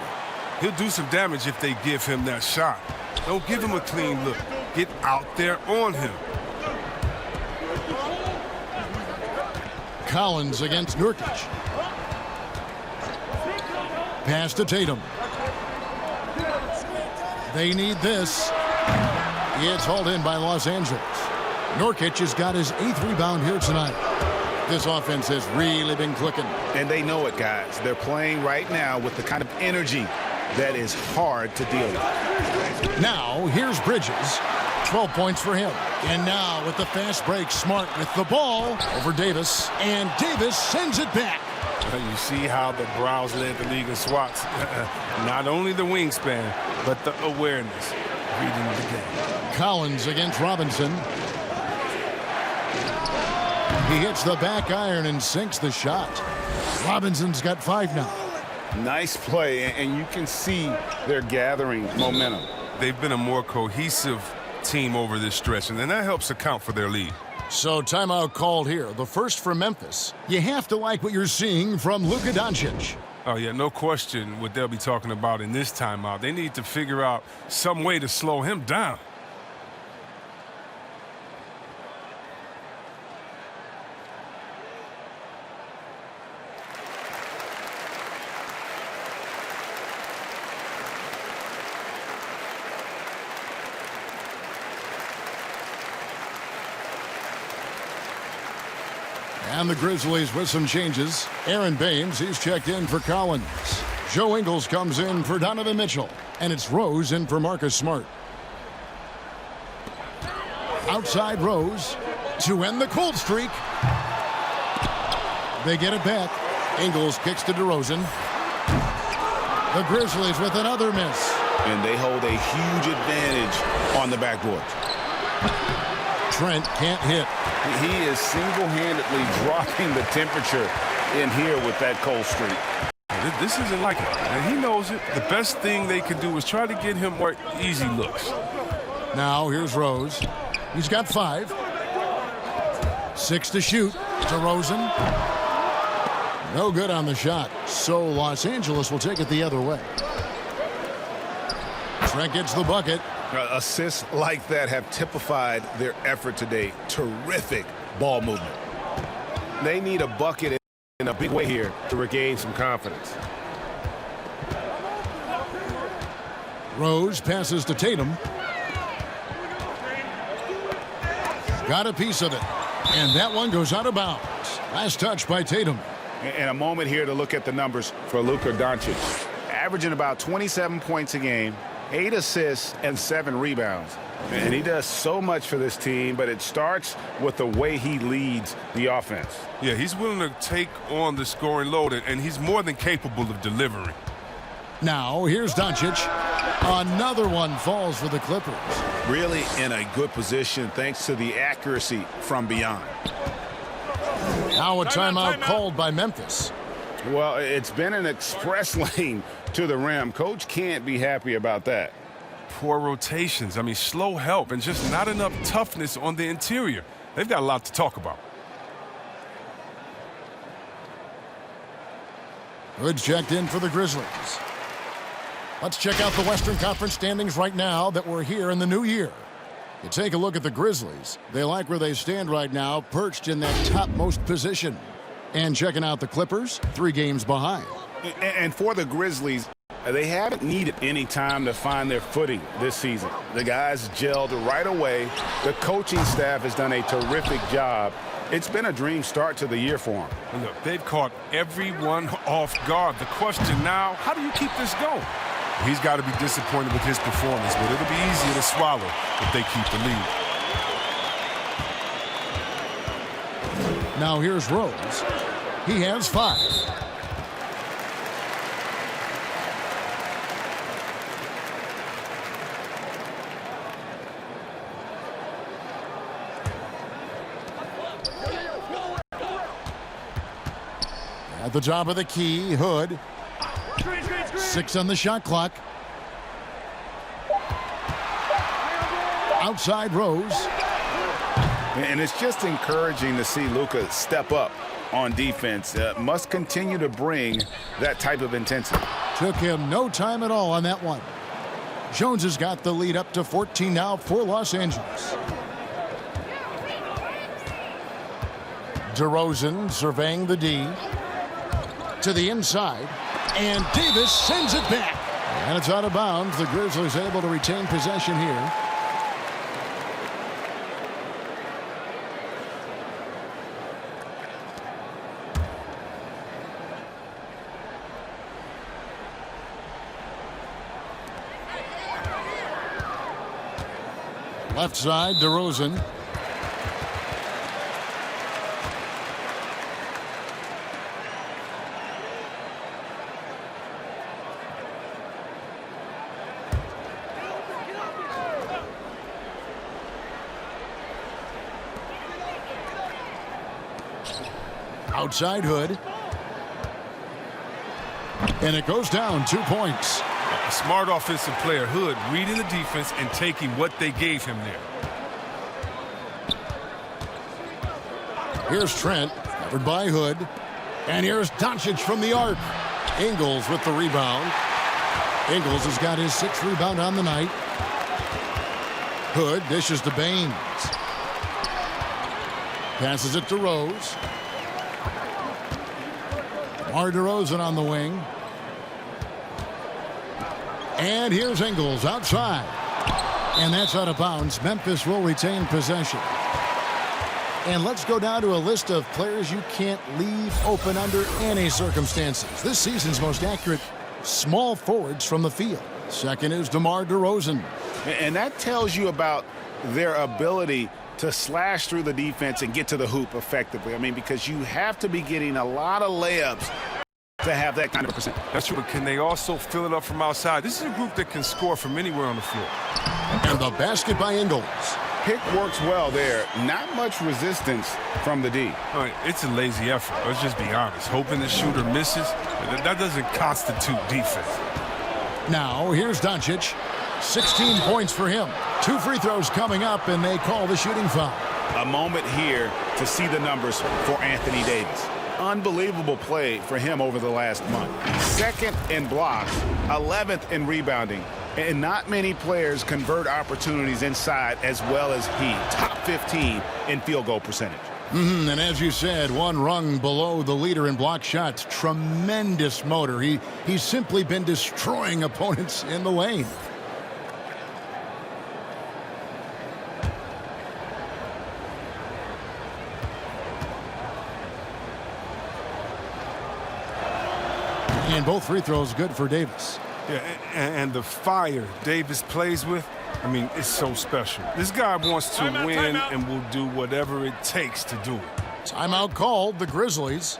He'll do some damage if they give him that shot. Don't give him a clean look. Get out there on him. Collins against Nurkic. Pass to Tatum. They need this. It's hauled in by Los Angeles. Nurkic has got his 8th rebound here tonight. This offense has really been clicking. And they know it, guys. They're playing right now with the kind of energy that is hard to deal with. Now, here's Bridges. 12 points for him. And now with the fast break, Smart with the ball over Davis. And Davis sends it back. You see how the Browns led the league in swats. Not only the wingspan, but the awareness. Reading the game. Collins against Robinson. He hits the back iron and sinks the shot. Robinson's got 5 now. Nice play, and you can see they're gathering momentum. They've been a more cohesive team over this stretch, and then that helps account for their lead. So timeout called here. The first for Memphis. You have to like what you're seeing from Luka Doncic. Oh, yeah, no question what they'll be talking about in this timeout. They need to figure out some way to slow him down. And the Grizzlies with some changes. Aaron Baines, he's checked in for Collins. Joe Ingles comes in for Donovan Mitchell. And it's Rose in for Marcus Smart. Outside Rose to end the cold streak. They get it back. Ingles kicks to DeRozan. The Grizzlies with another miss. And they hold a huge advantage on the backboard. Trent can't hit. He is single-handedly dropping the temperature in here with that cold streak. This isn't like it, and he knows it. The best thing they can do is try to get him more easy looks. Now here's Rose. He's got 5. 6 to shoot. DeRozan. No good on the shot. So Los Angeles will take it the other way. Trent gets the bucket. Assists like that have typified their effort today. Terrific ball movement. They need a bucket in a big way here to regain some confidence. Rose passes to Tatum. Got a piece of it. And that one goes out of bounds. Last touch by Tatum. And a moment here to look at the numbers for Luka Doncic. Averaging about 27 points a game. 8 assists and 7 rebounds. And he does so much for this team, but it starts with the way he leads the offense. Yeah, he's willing to take on the scoring load, and he's more than capable of delivering. Now, here's Doncic. Another one falls for the Clippers. Really in a good position thanks to the accuracy from beyond. Now a timeout called by Memphis. Well, it's been an express lane to the rim. Coach can't be happy about that. Poor rotations. I mean, slow help and just not enough toughness on the interior. They've got a lot to talk about. Hood checked in for the Grizzlies. Let's check out the Western Conference standings right now that we're here in the new year. You take a look at the Grizzlies. They like where they stand right now, perched in that topmost position. And checking out the Clippers, 3 games behind. And for the Grizzlies, they haven't needed any time to find their footing this season. The guys gelled right away. The coaching staff has done a terrific job. It's been a dream start to the year for them. Look, they've caught everyone off guard. The question now, how do you keep this going? He's got to be disappointed with his performance, but it'll be easier to swallow if they keep the lead. Now here's Rose. He has 5. At the top of the key, Hood. 6 on the shot clock. Outside Rose. And it's just encouraging to see Luka step up on defense. Must continue to bring that type of intensity. Took him no time at all on that one. Jones has got the lead up to 14 now for Los Angeles. DeRozan surveying the D. To the inside. And Davis sends it back. And it's out of bounds. The Grizzlies able to retain possession here. Left side, DeRozan. Outside Hood. And it goes down 2 points. A smart offensive player, Hood, reading the defense and taking what they gave him there. Here's Trent, covered by Hood. And here's Doncic from the arc. Ingles with the rebound. Ingles has got his 6th rebound on the night. Hood dishes to Baines. Passes it to Rose. DeRozan on the wing. And here's Ingles outside. And that's out of bounds. Memphis will retain possession. And let's go down to a list of players you can't leave open under any circumstances. This season's most accurate small forwards from the field. Second is DeMar DeRozan. And that tells you about their ability to slash through the defense and get to the hoop effectively. I mean, because you have to be getting a lot of layups to have that kind of percent. That's true, but can they also fill it up from outside? This is a group that can score from anywhere on the floor. And the basket by Ingles. Pick works well there. Not much resistance from the D. All right, it's a lazy effort. Let's just be honest. Hoping the shooter misses, that doesn't constitute defense. Now, here's Doncic. 16 points for him. 2 free throws coming up, and they call the shooting foul. A moment here to see the numbers for Anthony Davis. Unbelievable play for him over the last month. 2nd in blocks, 11th in rebounding, and not many players convert opportunities inside as well as he. Top 15 in field goal percentage. And as you said, 1 rung below the leader in block shots. Tremendous motor. He's simply been destroying opponents in the lane. And both free throws good for Davis. Yeah, and the fire Davis plays with, I mean, it's so special. This guy wants to win and will do whatever it takes to do it. Timeout called, the Grizzlies.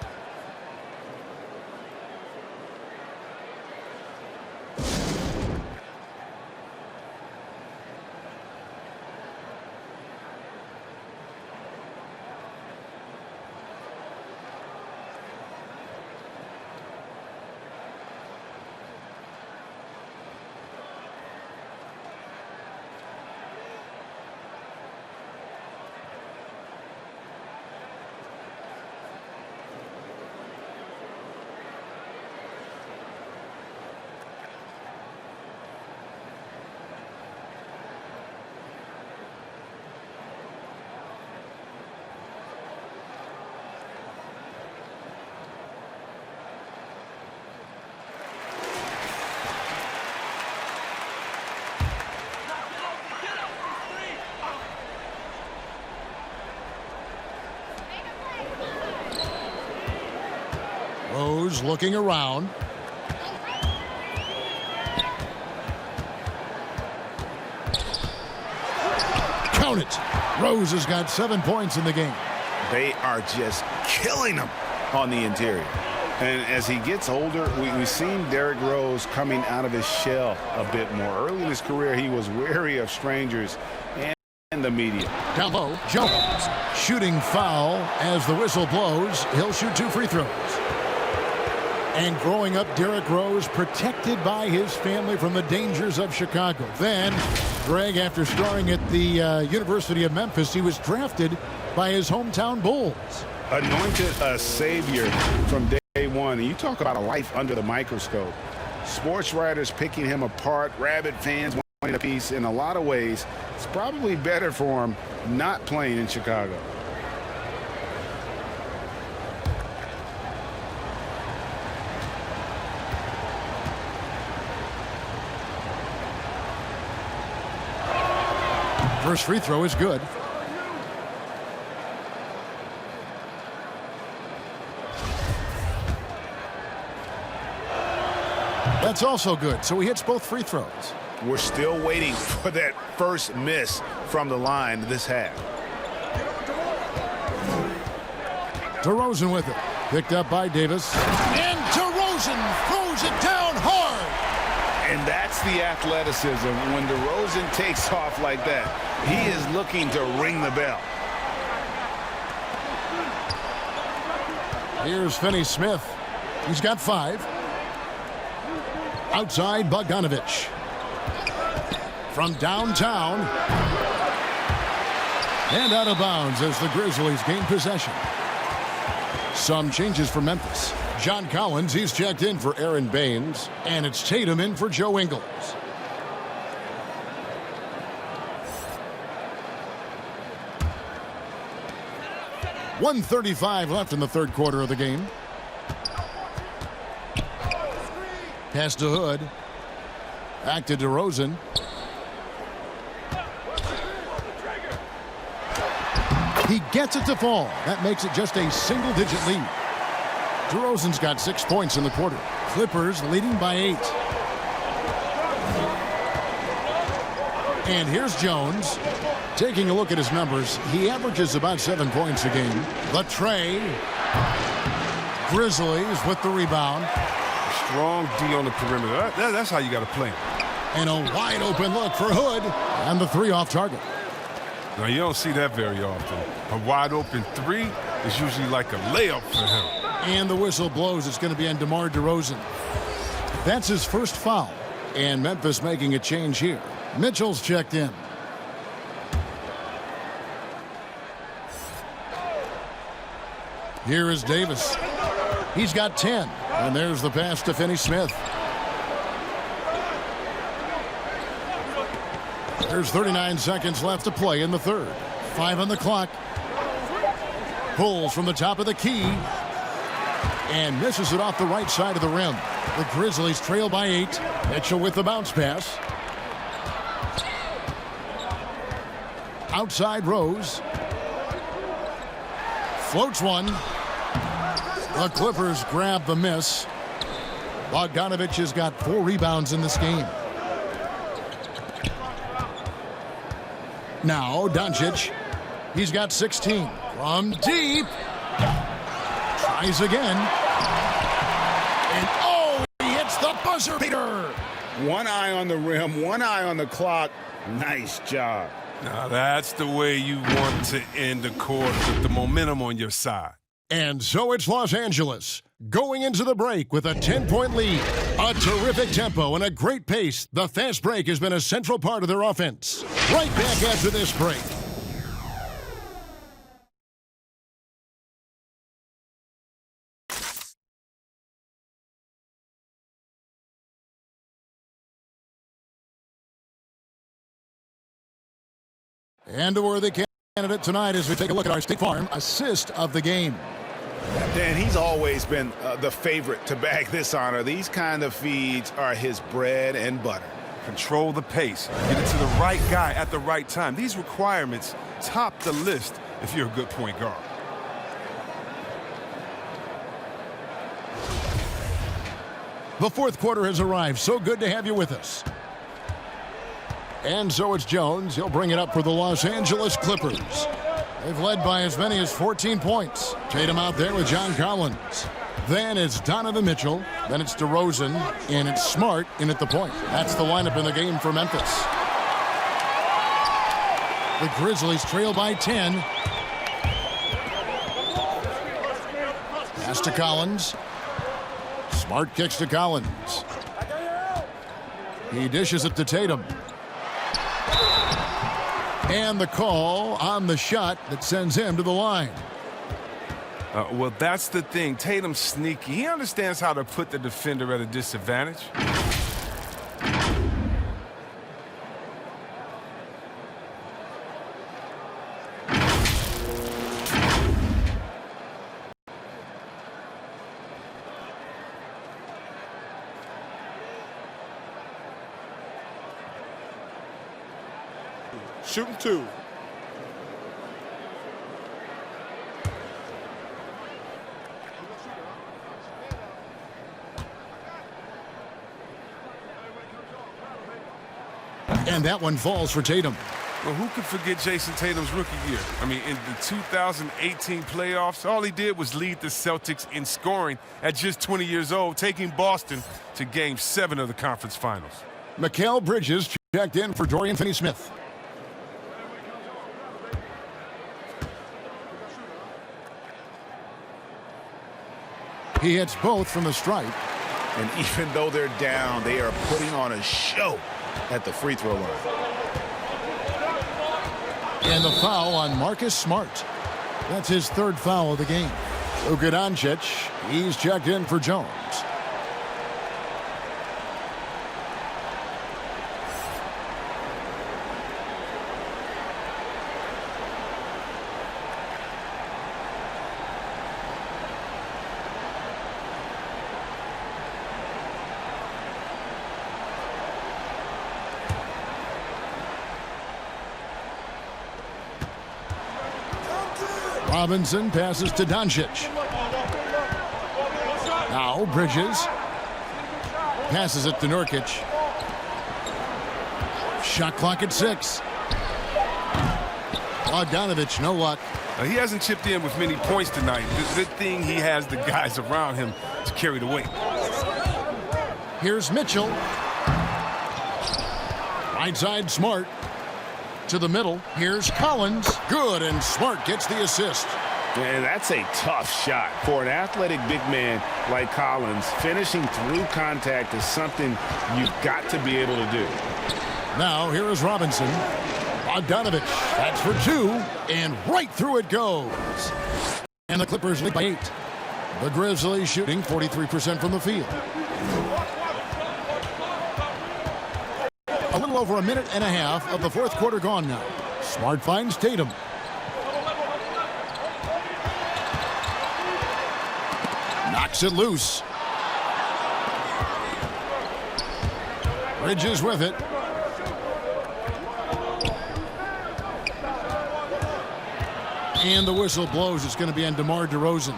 Rose looking around. Count it. Rose has got 7 points in the game. They are just killing him on the interior. And as he gets older, we've seen Derrick Rose coming out of his shell a bit more. Early in his career, he was wary of strangers and the media. Down low, Jones. Shooting foul as the whistle blows. He'll shoot 2 free throws. And growing up, Derrick Rose protected by his family from the dangers of Chicago. Then, Greg, after starring at the University of Memphis, he was drafted by his hometown Bulls. Anointed a savior from day one. And you talk about a life under the microscope. Sports writers picking him apart, rabid fans wanting a piece. In a lot of ways, it's probably better for him not playing in Chicago. First free throw is good. That's also good. So he hits both free throws. We're still waiting for that first miss from the line this half. DeRozan with it. Picked up by Davis. And DeRozan throws it down hard. And that's the athleticism. When DeRozan takes off like that, he is looking to ring the bell. Here's Finney-Smith. He's got 5. Outside Bogdanovich. From downtown. And out of bounds as the Grizzlies gain possession. Some changes for Memphis. John Collins, he's checked in for Aaron Baines. And it's Tatum in for Joe Ingles. .135 left in the third quarter of the game. Pass to Hood. Back to DeRozan. He gets it to fall. That makes it just a single-digit lead. DeRozan's got 6 points in the quarter. Clippers leading by 8. And here's Jones. Taking a look at his numbers, he averages about 7 points a game. The tray. Grizzlies with the rebound. Strong D on the perimeter. That's how you got to play. And a wide open look for Hood. And the 3 off target. Now, you don't see that very often. A wide open 3 is usually like a layup for him. And the whistle blows. It's going to be on DeMar DeRozan. That's his first foul. And Memphis making a change here. Mitchell's checked in. Here is Davis. He's got 10. And there's the pass to Finney-Smith. There's 39 seconds left to play in the third. 5 on the clock. Pulls from the top of the key. And misses it off the right side of the rim. The Grizzlies trail by 8. Mitchell with the bounce pass. Outside Rose. Floats one. The Clippers grab the miss. Bogdanovich has got 4 rebounds in this game. Now Doncic. He's got 16. From deep. Tries again. And oh, he hits the buzzer beater. One eye on the rim, one eye on the clock. Nice job. Now that's the way you want to end the quarter, with the momentum on your side. And so it's Los Angeles going into the break with a 10-point lead. A terrific tempo and a great pace. The fast break has been a central part of their offense. Right back after this break. And a worthy candidate tonight as we take a look at our State Farm assist of the game. Dan, he's always been the favorite to bag this honor. These kind of feeds are his bread and butter. Control the pace. Get it to the right guy at the right time. These requirements top the list if you're a good point guard. The fourth quarter has arrived. So good to have you with us. And so it's Jones. He'll bring it up for the Los Angeles Clippers. They've led by as many as 14 points. Tatum out there with John Collins. Then it's Donovan Mitchell. Then it's DeRozan. And it's Smart in at the point. That's the lineup in the game for Memphis. The Grizzlies trail by 10. Pass to Collins. Smart kicks to Collins. He dishes it to Tatum. And the call on the shot that sends him to the line. Well, that's the thing. Tatum's sneaky. He understands how to put the defender at a disadvantage. Shooting 2. And that one falls for Tatum. Well, who could forget Jason Tatum's rookie year? I mean, in the 2018 playoffs, all he did was lead the Celtics in scoring at just 20 years old, taking Boston to Game 7 of the conference finals. Mikal Bridges checked in for Dorian Finney-Smith. He hits both from the stripe. And even though they're down, they are putting on a show at the free throw line. And the foul on Marcus Smart. That's his third foul of the game. Luka Doncic, he's checked in for Jones. Robinson passes to Doncic. Now Bridges passes it to Nurkic. Shot clock at 6. Bogdanovich, no luck. He hasn't chipped in with many points tonight. Good thing he has the guys around him to carry the weight. Here's Mitchell. Right side, Smart. To the middle. Here's Collins. Good, and Smart gets the assist. And that's a tough shot. For an athletic big man like Collins, finishing through contact is something you've got to be able to do. Now, here is Robinson. Bogdanovich, that's for 2, and right through it goes. And the Clippers lead by 8. The Grizzlies shooting 43% from the field. A little over a minute and a half of the fourth quarter gone now. Smart finds Tatum. Knocks it loose. Bridges with it. And the whistle blows. It's going to be on DeMar DeRozan.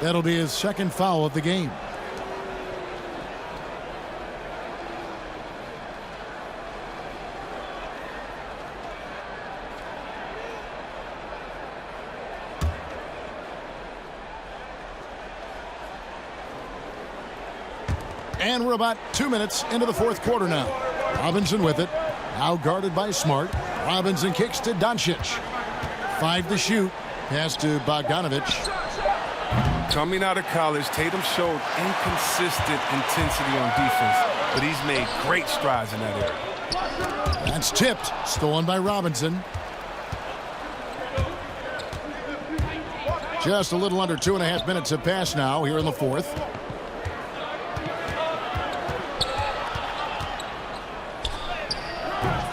That'll be his second foul of the game. And we're about 2 minutes into the fourth quarter now. Robinson with it. Now guarded by Smart. Robinson kicks to Doncic. 5 to shoot. Pass to Bogdanovich. Coming out of college, Tatum showed inconsistent intensity on defense, but he's made great strides in that area. That's tipped. Stolen by Robinson. Just a little under 2.5 minutes have passed now here in the fourth.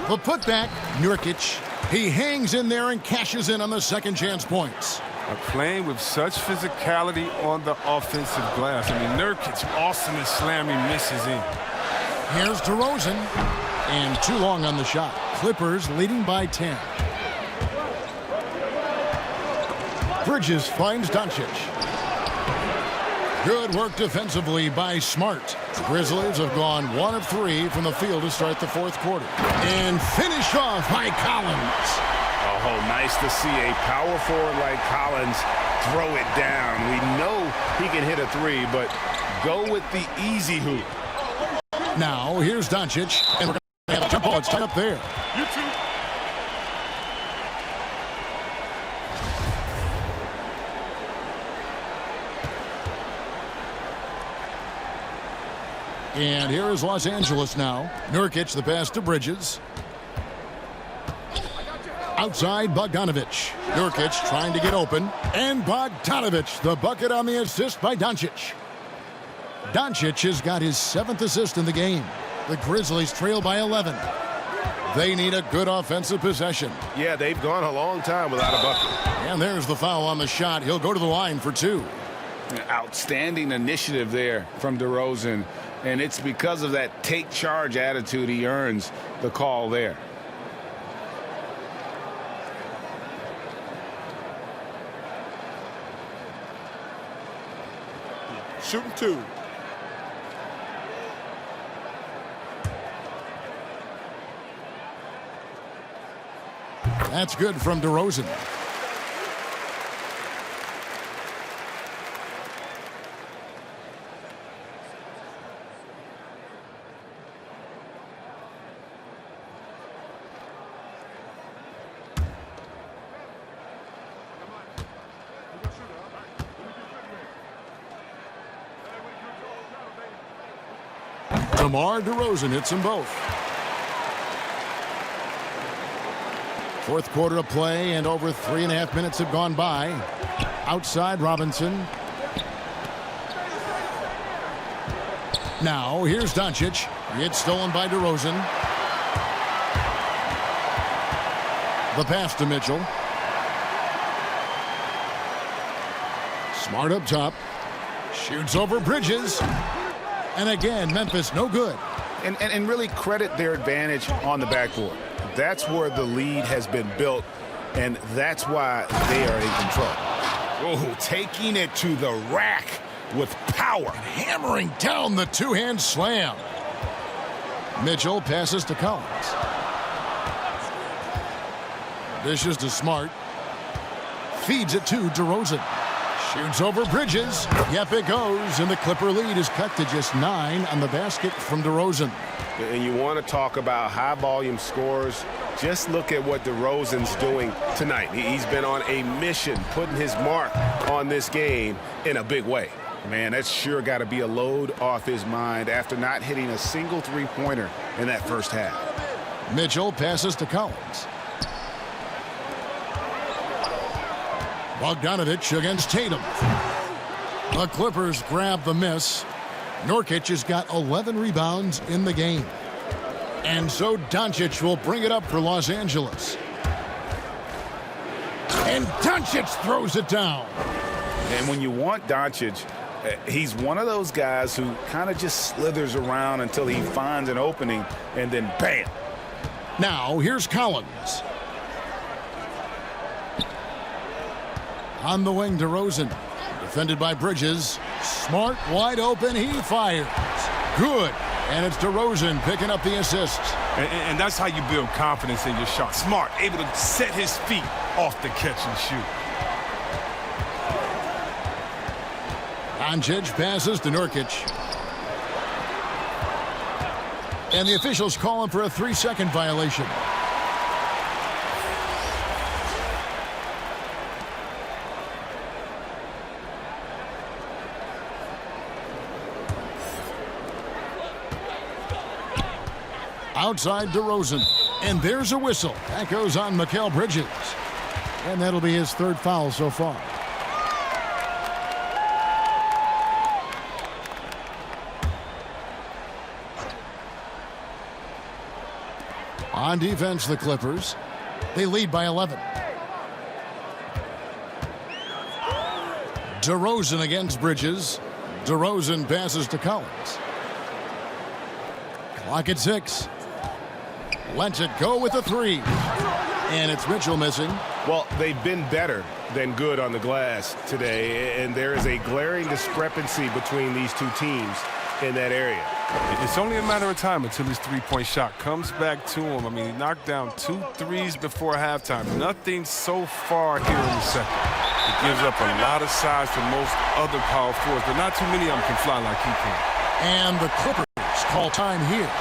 The putback, Nurkic. He hangs in there and cashes in on the second chance points. Playing with such physicality on the offensive glass. I mean, Nurkic awesome at slamming misses in. Here's DeRozan. And too long on the shot. Clippers leading by 10. Bridges finds Doncic. Good work defensively by Smart. The Grizzlies have gone 1 of 3 from the field to start the fourth quarter. And finished off by Collins. Oh, nice to see a power forward like Collins throw it down. We know he can hit a 3, but go with the easy hoop. Now, here's Doncic. And we're going to have a jump ball. It's tied up there. You too. And here is Los Angeles now. Nurkic, the pass to Bridges. Outside, Bogdanovich. Nurkic trying to get open. And Bogdanovich, the bucket on the assist by Doncic. Doncic has got his 7th assist in the game. The Grizzlies trail by 11. They need a good offensive possession. Yeah, they've gone a long time without a bucket. And there's the foul on the shot. He'll go to the line for 2. Outstanding initiative there from DeRozan. And it's because of that take charge attitude he earns the call there. Shooting 2. That's good from DeRozan. DeMar DeRozan hits them both. Fourth quarter of play, and over 3.5 minutes have gone by. Outside Robinson. Now here's Doncic. It's stolen by DeRozan. The pass to Mitchell. Smart up top. Shoots over Bridges. And again, Memphis no good. And really credit their advantage on the backboard. That's where the lead has been built, and that's why they are in control. Oh, taking it to the rack with power. Hammering down the two-hand slam. Mitchell passes to Collins. Dishes to Smart. Feeds it to DeRozan. Shoots over Bridges. Yep, it goes. And the Clipper lead is cut to just 9 on the basket from DeRozan. And you want to talk about high-volume scores. Just look at what DeRozan's doing tonight. He's been on a mission, putting his mark on this game in a big way. Man, that's sure got to be a load off his mind after not hitting a single three-pointer in that first half. Mitchell passes to Collins. Bogdanovich against Tatum. The Clippers grab the miss. Nurkic has got 11 rebounds in the game. And so Doncic will bring it up for Los Angeles. And Doncic throws it down. And when you want Doncic, he's one of those guys who kind of just slithers around until he finds an opening, and then bam. Now here's Collins. On the wing, DeRozan. Defended by Bridges. Smart, wide open, he fires. Good. And it's DeRozan picking up the assist. And that's how you build confidence in your shot. Smart, able to set his feet off the catch and shoot. Doncic passes to Nurkic. And the officials call him for a 3-second violation. Outside DeRozan. And there's a whistle. That goes on Mikal Bridges. And that'll be his third foul so far. On defense, the Clippers. They lead by 11. DeRozan against Bridges. DeRozan passes to Collins. Clock at 6. Lets it go with a 3. And it's Mitchell missing. Well, they've been better than good on the glass today, and there is a glaring discrepancy between these two teams in that area. It's only a matter of time until his three-point shot comes back to him. I mean, he knocked down 2 threes before halftime. Nothing so far here in the second. It gives up a lot of size to most other power forwards, but not too many of them can fly like he can. And the Clippers call time here.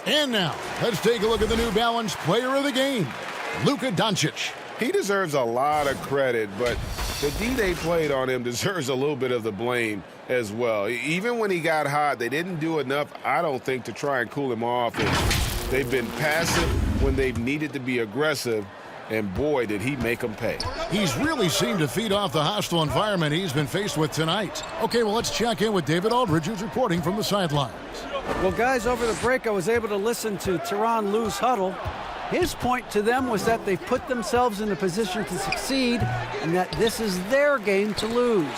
And now, let's take a look at the New Balance Player of the Game, Luka Doncic. He deserves a lot of credit, but the D they played on him deserves a little bit of the blame as well. Even when he got hot, they didn't do enough, I don't think, to try and cool him off. And they've been passive when they've needed to be aggressive, and boy, did he make them pay. He's really seemed to feed off the hostile environment he's been faced with tonight. Okay, well, let's check in with David Aldridge, who's reporting from the sidelines. Well, guys, over the break, I was able to listen to Tyronn Lue's huddle. His point to them was that they've put themselves in a position to succeed and that this is their game to lose.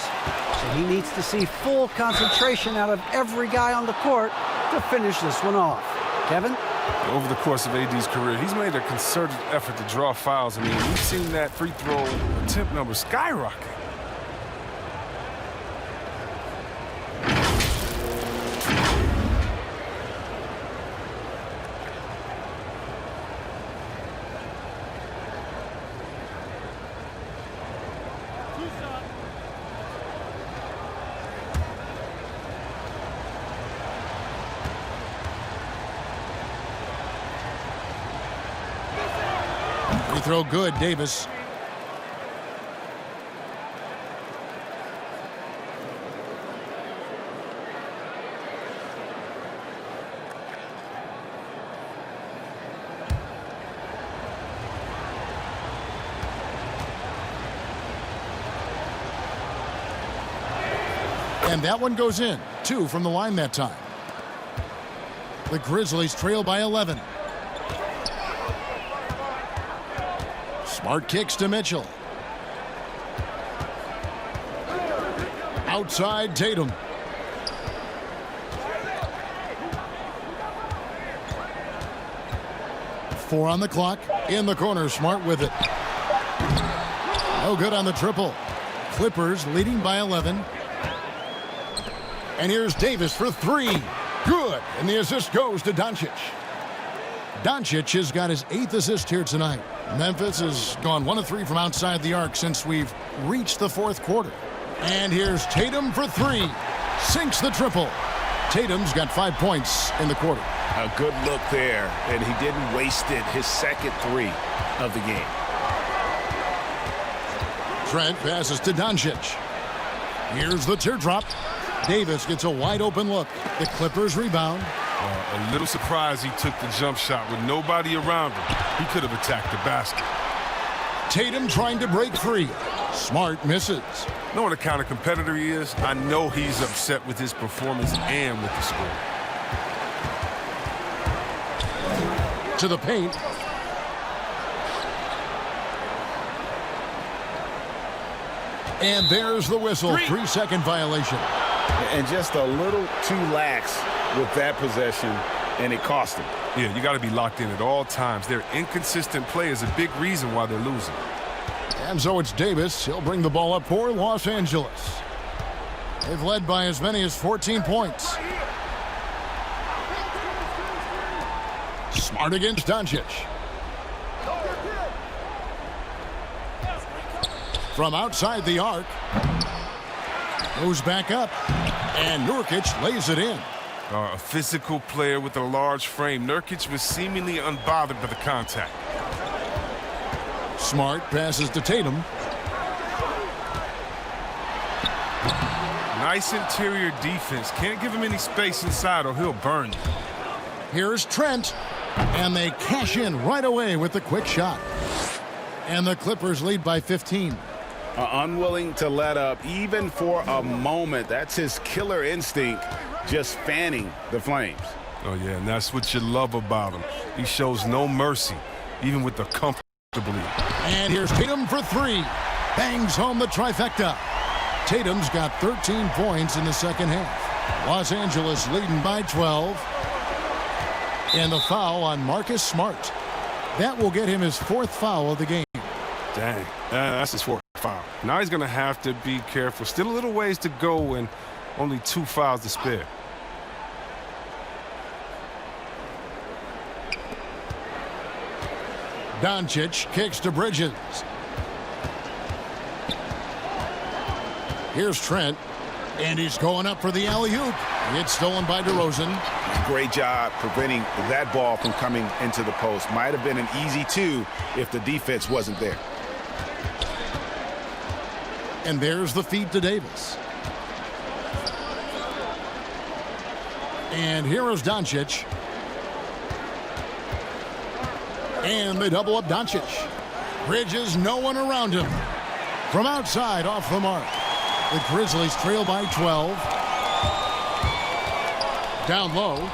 and he needs to see full concentration out of every guy on the court to finish this one off. Kevin? Over the course of AD's career, he's made a concerted effort to draw fouls. I mean, we've seen that free throw attempt number skyrocket. Free throw good, Davis. And that one goes in. 2 from the line that time. The Grizzlies trail by 11. Smart kicks to Mitchell. Outside Tatum. Four on the clock. In the corner, Smart with it. No good on the triple. Clippers leading by 11. And here's Davis for 3. Good. And the assist goes to Doncic. Doncic has got his 8th assist here tonight. Memphis has gone 1 of 3 from outside the arc since we've reached the 4th quarter. And here's Tatum for 3. Sinks the triple. Tatum's got 5 points in the quarter. A good look there, and he didn't waste it. His second 3 of the game. Trent passes to Doncic. Here's the teardrop. Davis gets a wide open look. The Clippers rebound. A little surprised he took the jump shot with nobody around him. He could have attacked the basket. Tatum trying to break free. Smart misses. Know what a kind of competitor he is? I know he's upset with his performance and with the score. To the paint. And there's the whistle. 3-second violation. And just a little too lax with that possession, and it cost him. Yeah, you got to be locked in at all times. Their inconsistent play is a big reason why they're losing. And so it's Davis. He'll bring the ball up for Los Angeles. They've led by as many as 14 points. Smart against Doncic. From outside the arc. Moves back up. And Nurkic lays it in. A physical player with a large frame. Nurkic was seemingly unbothered by the contact. Smart passes to Tatum. Nice interior defense. Can't give him any space inside or he'll burn you. Here's Trent. And they cash in right away with the quick shot. And the Clippers lead by 15. Unwilling to let up even for a moment. That's his killer instinct, just fanning the flames. Oh, yeah, and that's what you love about him. He shows no mercy, even with the comfortable lead. And here's Tatum for 3. Bangs home the trifecta. Tatum's got 13 points in the second half. Los Angeles leading by 12. And the foul on Marcus Smart. That will get him his 4th foul of the game. Dang, that's his 4th foul. Now he's going to have to be careful. Still a little ways to go and only 2 fouls to spare. Doncic kicks to Bridges. Here's Trent. And he's going up for the alley-oop. It's stolen by DeRozan. Great job preventing that ball from coming into the post. Might have been an easy 2 if the defense wasn't there. And there's the feed to Davis. And here is Doncic. And they double up Doncic. Bridges, no one around him. From outside, off the mark. The Grizzlies trail by 12. Down low.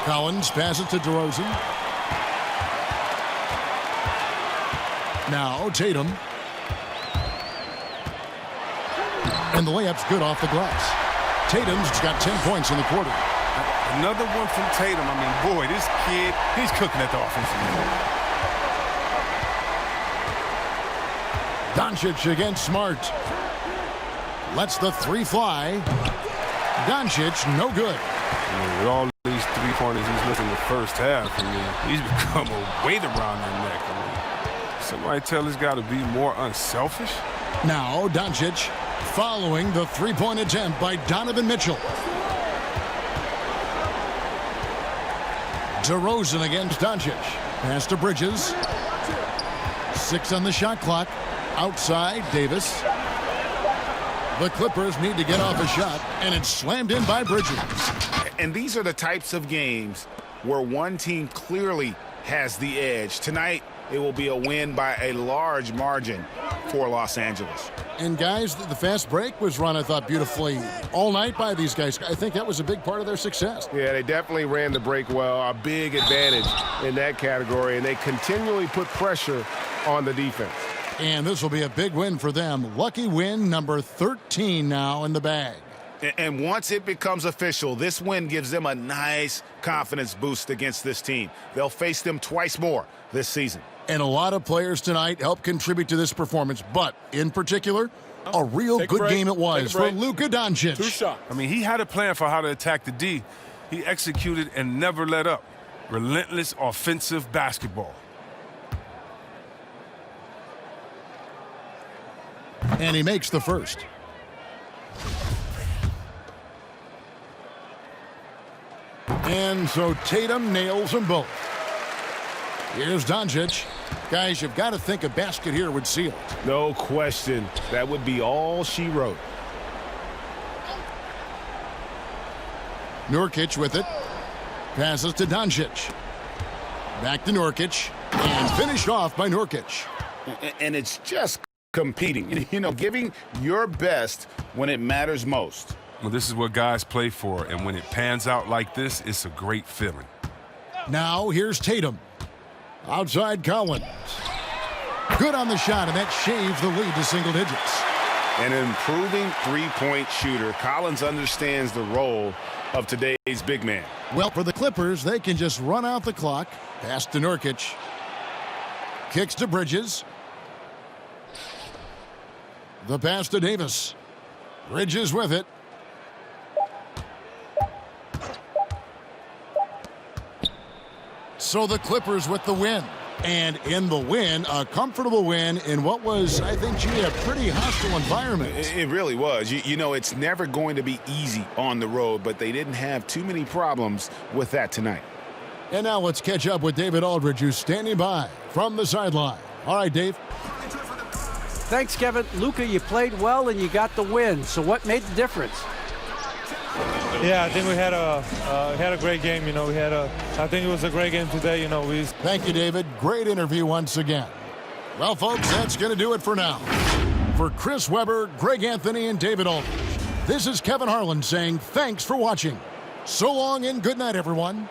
Collins passes to DeRozan. Now Tatum. And And the layup's good off the glass. Tatum's got 10 points in the quarter. Another one from Tatum. I mean, boy, this kid, he's cooking at the offensive end. Doncic against Smart. Lets the three fly. Doncic, no good. With all these three-pointers he's missing the first half, I mean, he's become a weight around their neck. I mean, somebody tell this guy to be more unselfish. Now Doncic following the three-point attempt by Donovan Mitchell. DeRozan against Doncic. Pass to Bridges. 6 on the shot clock. Outside, Davis. The Clippers need to get off a shot, and it's slammed in by Bridges. And these are the types of games where one team clearly has the edge. Tonight, it will be a win by a large margin for Los Angeles. And guys, the fast break was run, I thought, beautifully all night by these guys. I think that was a big part of their success. Yeah, they definitely ran the break well. A big advantage in that category, and they continually put pressure on the defense. And this will be a big win for them. Lucky win number 13 now in the bag. And once it becomes official, this win gives them a nice confidence boost against this team. They'll face them twice more this season. And a lot of players tonight helped contribute to this performance, but in particular, a real good game it was for Luka Doncic. 2 shots. I mean, he had a plan for how to attack the D. He executed and never let up. Relentless offensive basketball. And he makes the first. And so Tatum nails them both. Here's Doncic. Guys, you've got to think a basket here would seal it. No question. That would be all she wrote. Nurkic with it. Passes to Doncic. Back to Nurkic. And finished off by Nurkic. And it's just competing. You know, giving your best when it matters most. Well, this is what guys play for, and when it pans out like this, it's a great feeling. Now, here's Tatum. Outside Collins. Good on the shot, and that shaves the lead to single digits. An improving three-point shooter. Collins understands the role of today's big man. Well, for the Clippers, they can just run out the clock. Pass to Nurkic. Kicks to Bridges. The pass to Davis. Bridges with it. So the Clippers with the win. And in the win, a comfortable win in what was, I think, a pretty hostile environment. It really was. You know, it's never going to be easy on the road, but they didn't have too many problems with that tonight. And now let's catch up with David Aldridge, who's standing by from the sideline. All right, Dave. Thanks, Kevin. Luka, you played well and you got the win. So what made the difference? Yeah, I think we had a great game. You know, I think it was a great game today. You know, Thank you, David. Great interview once again. Well, folks, that's going to do it for now. For Chris Webber, Greg Anthony, and David Aldridge, this is Kevin Harlan saying thanks for watching. So long and good night, everyone.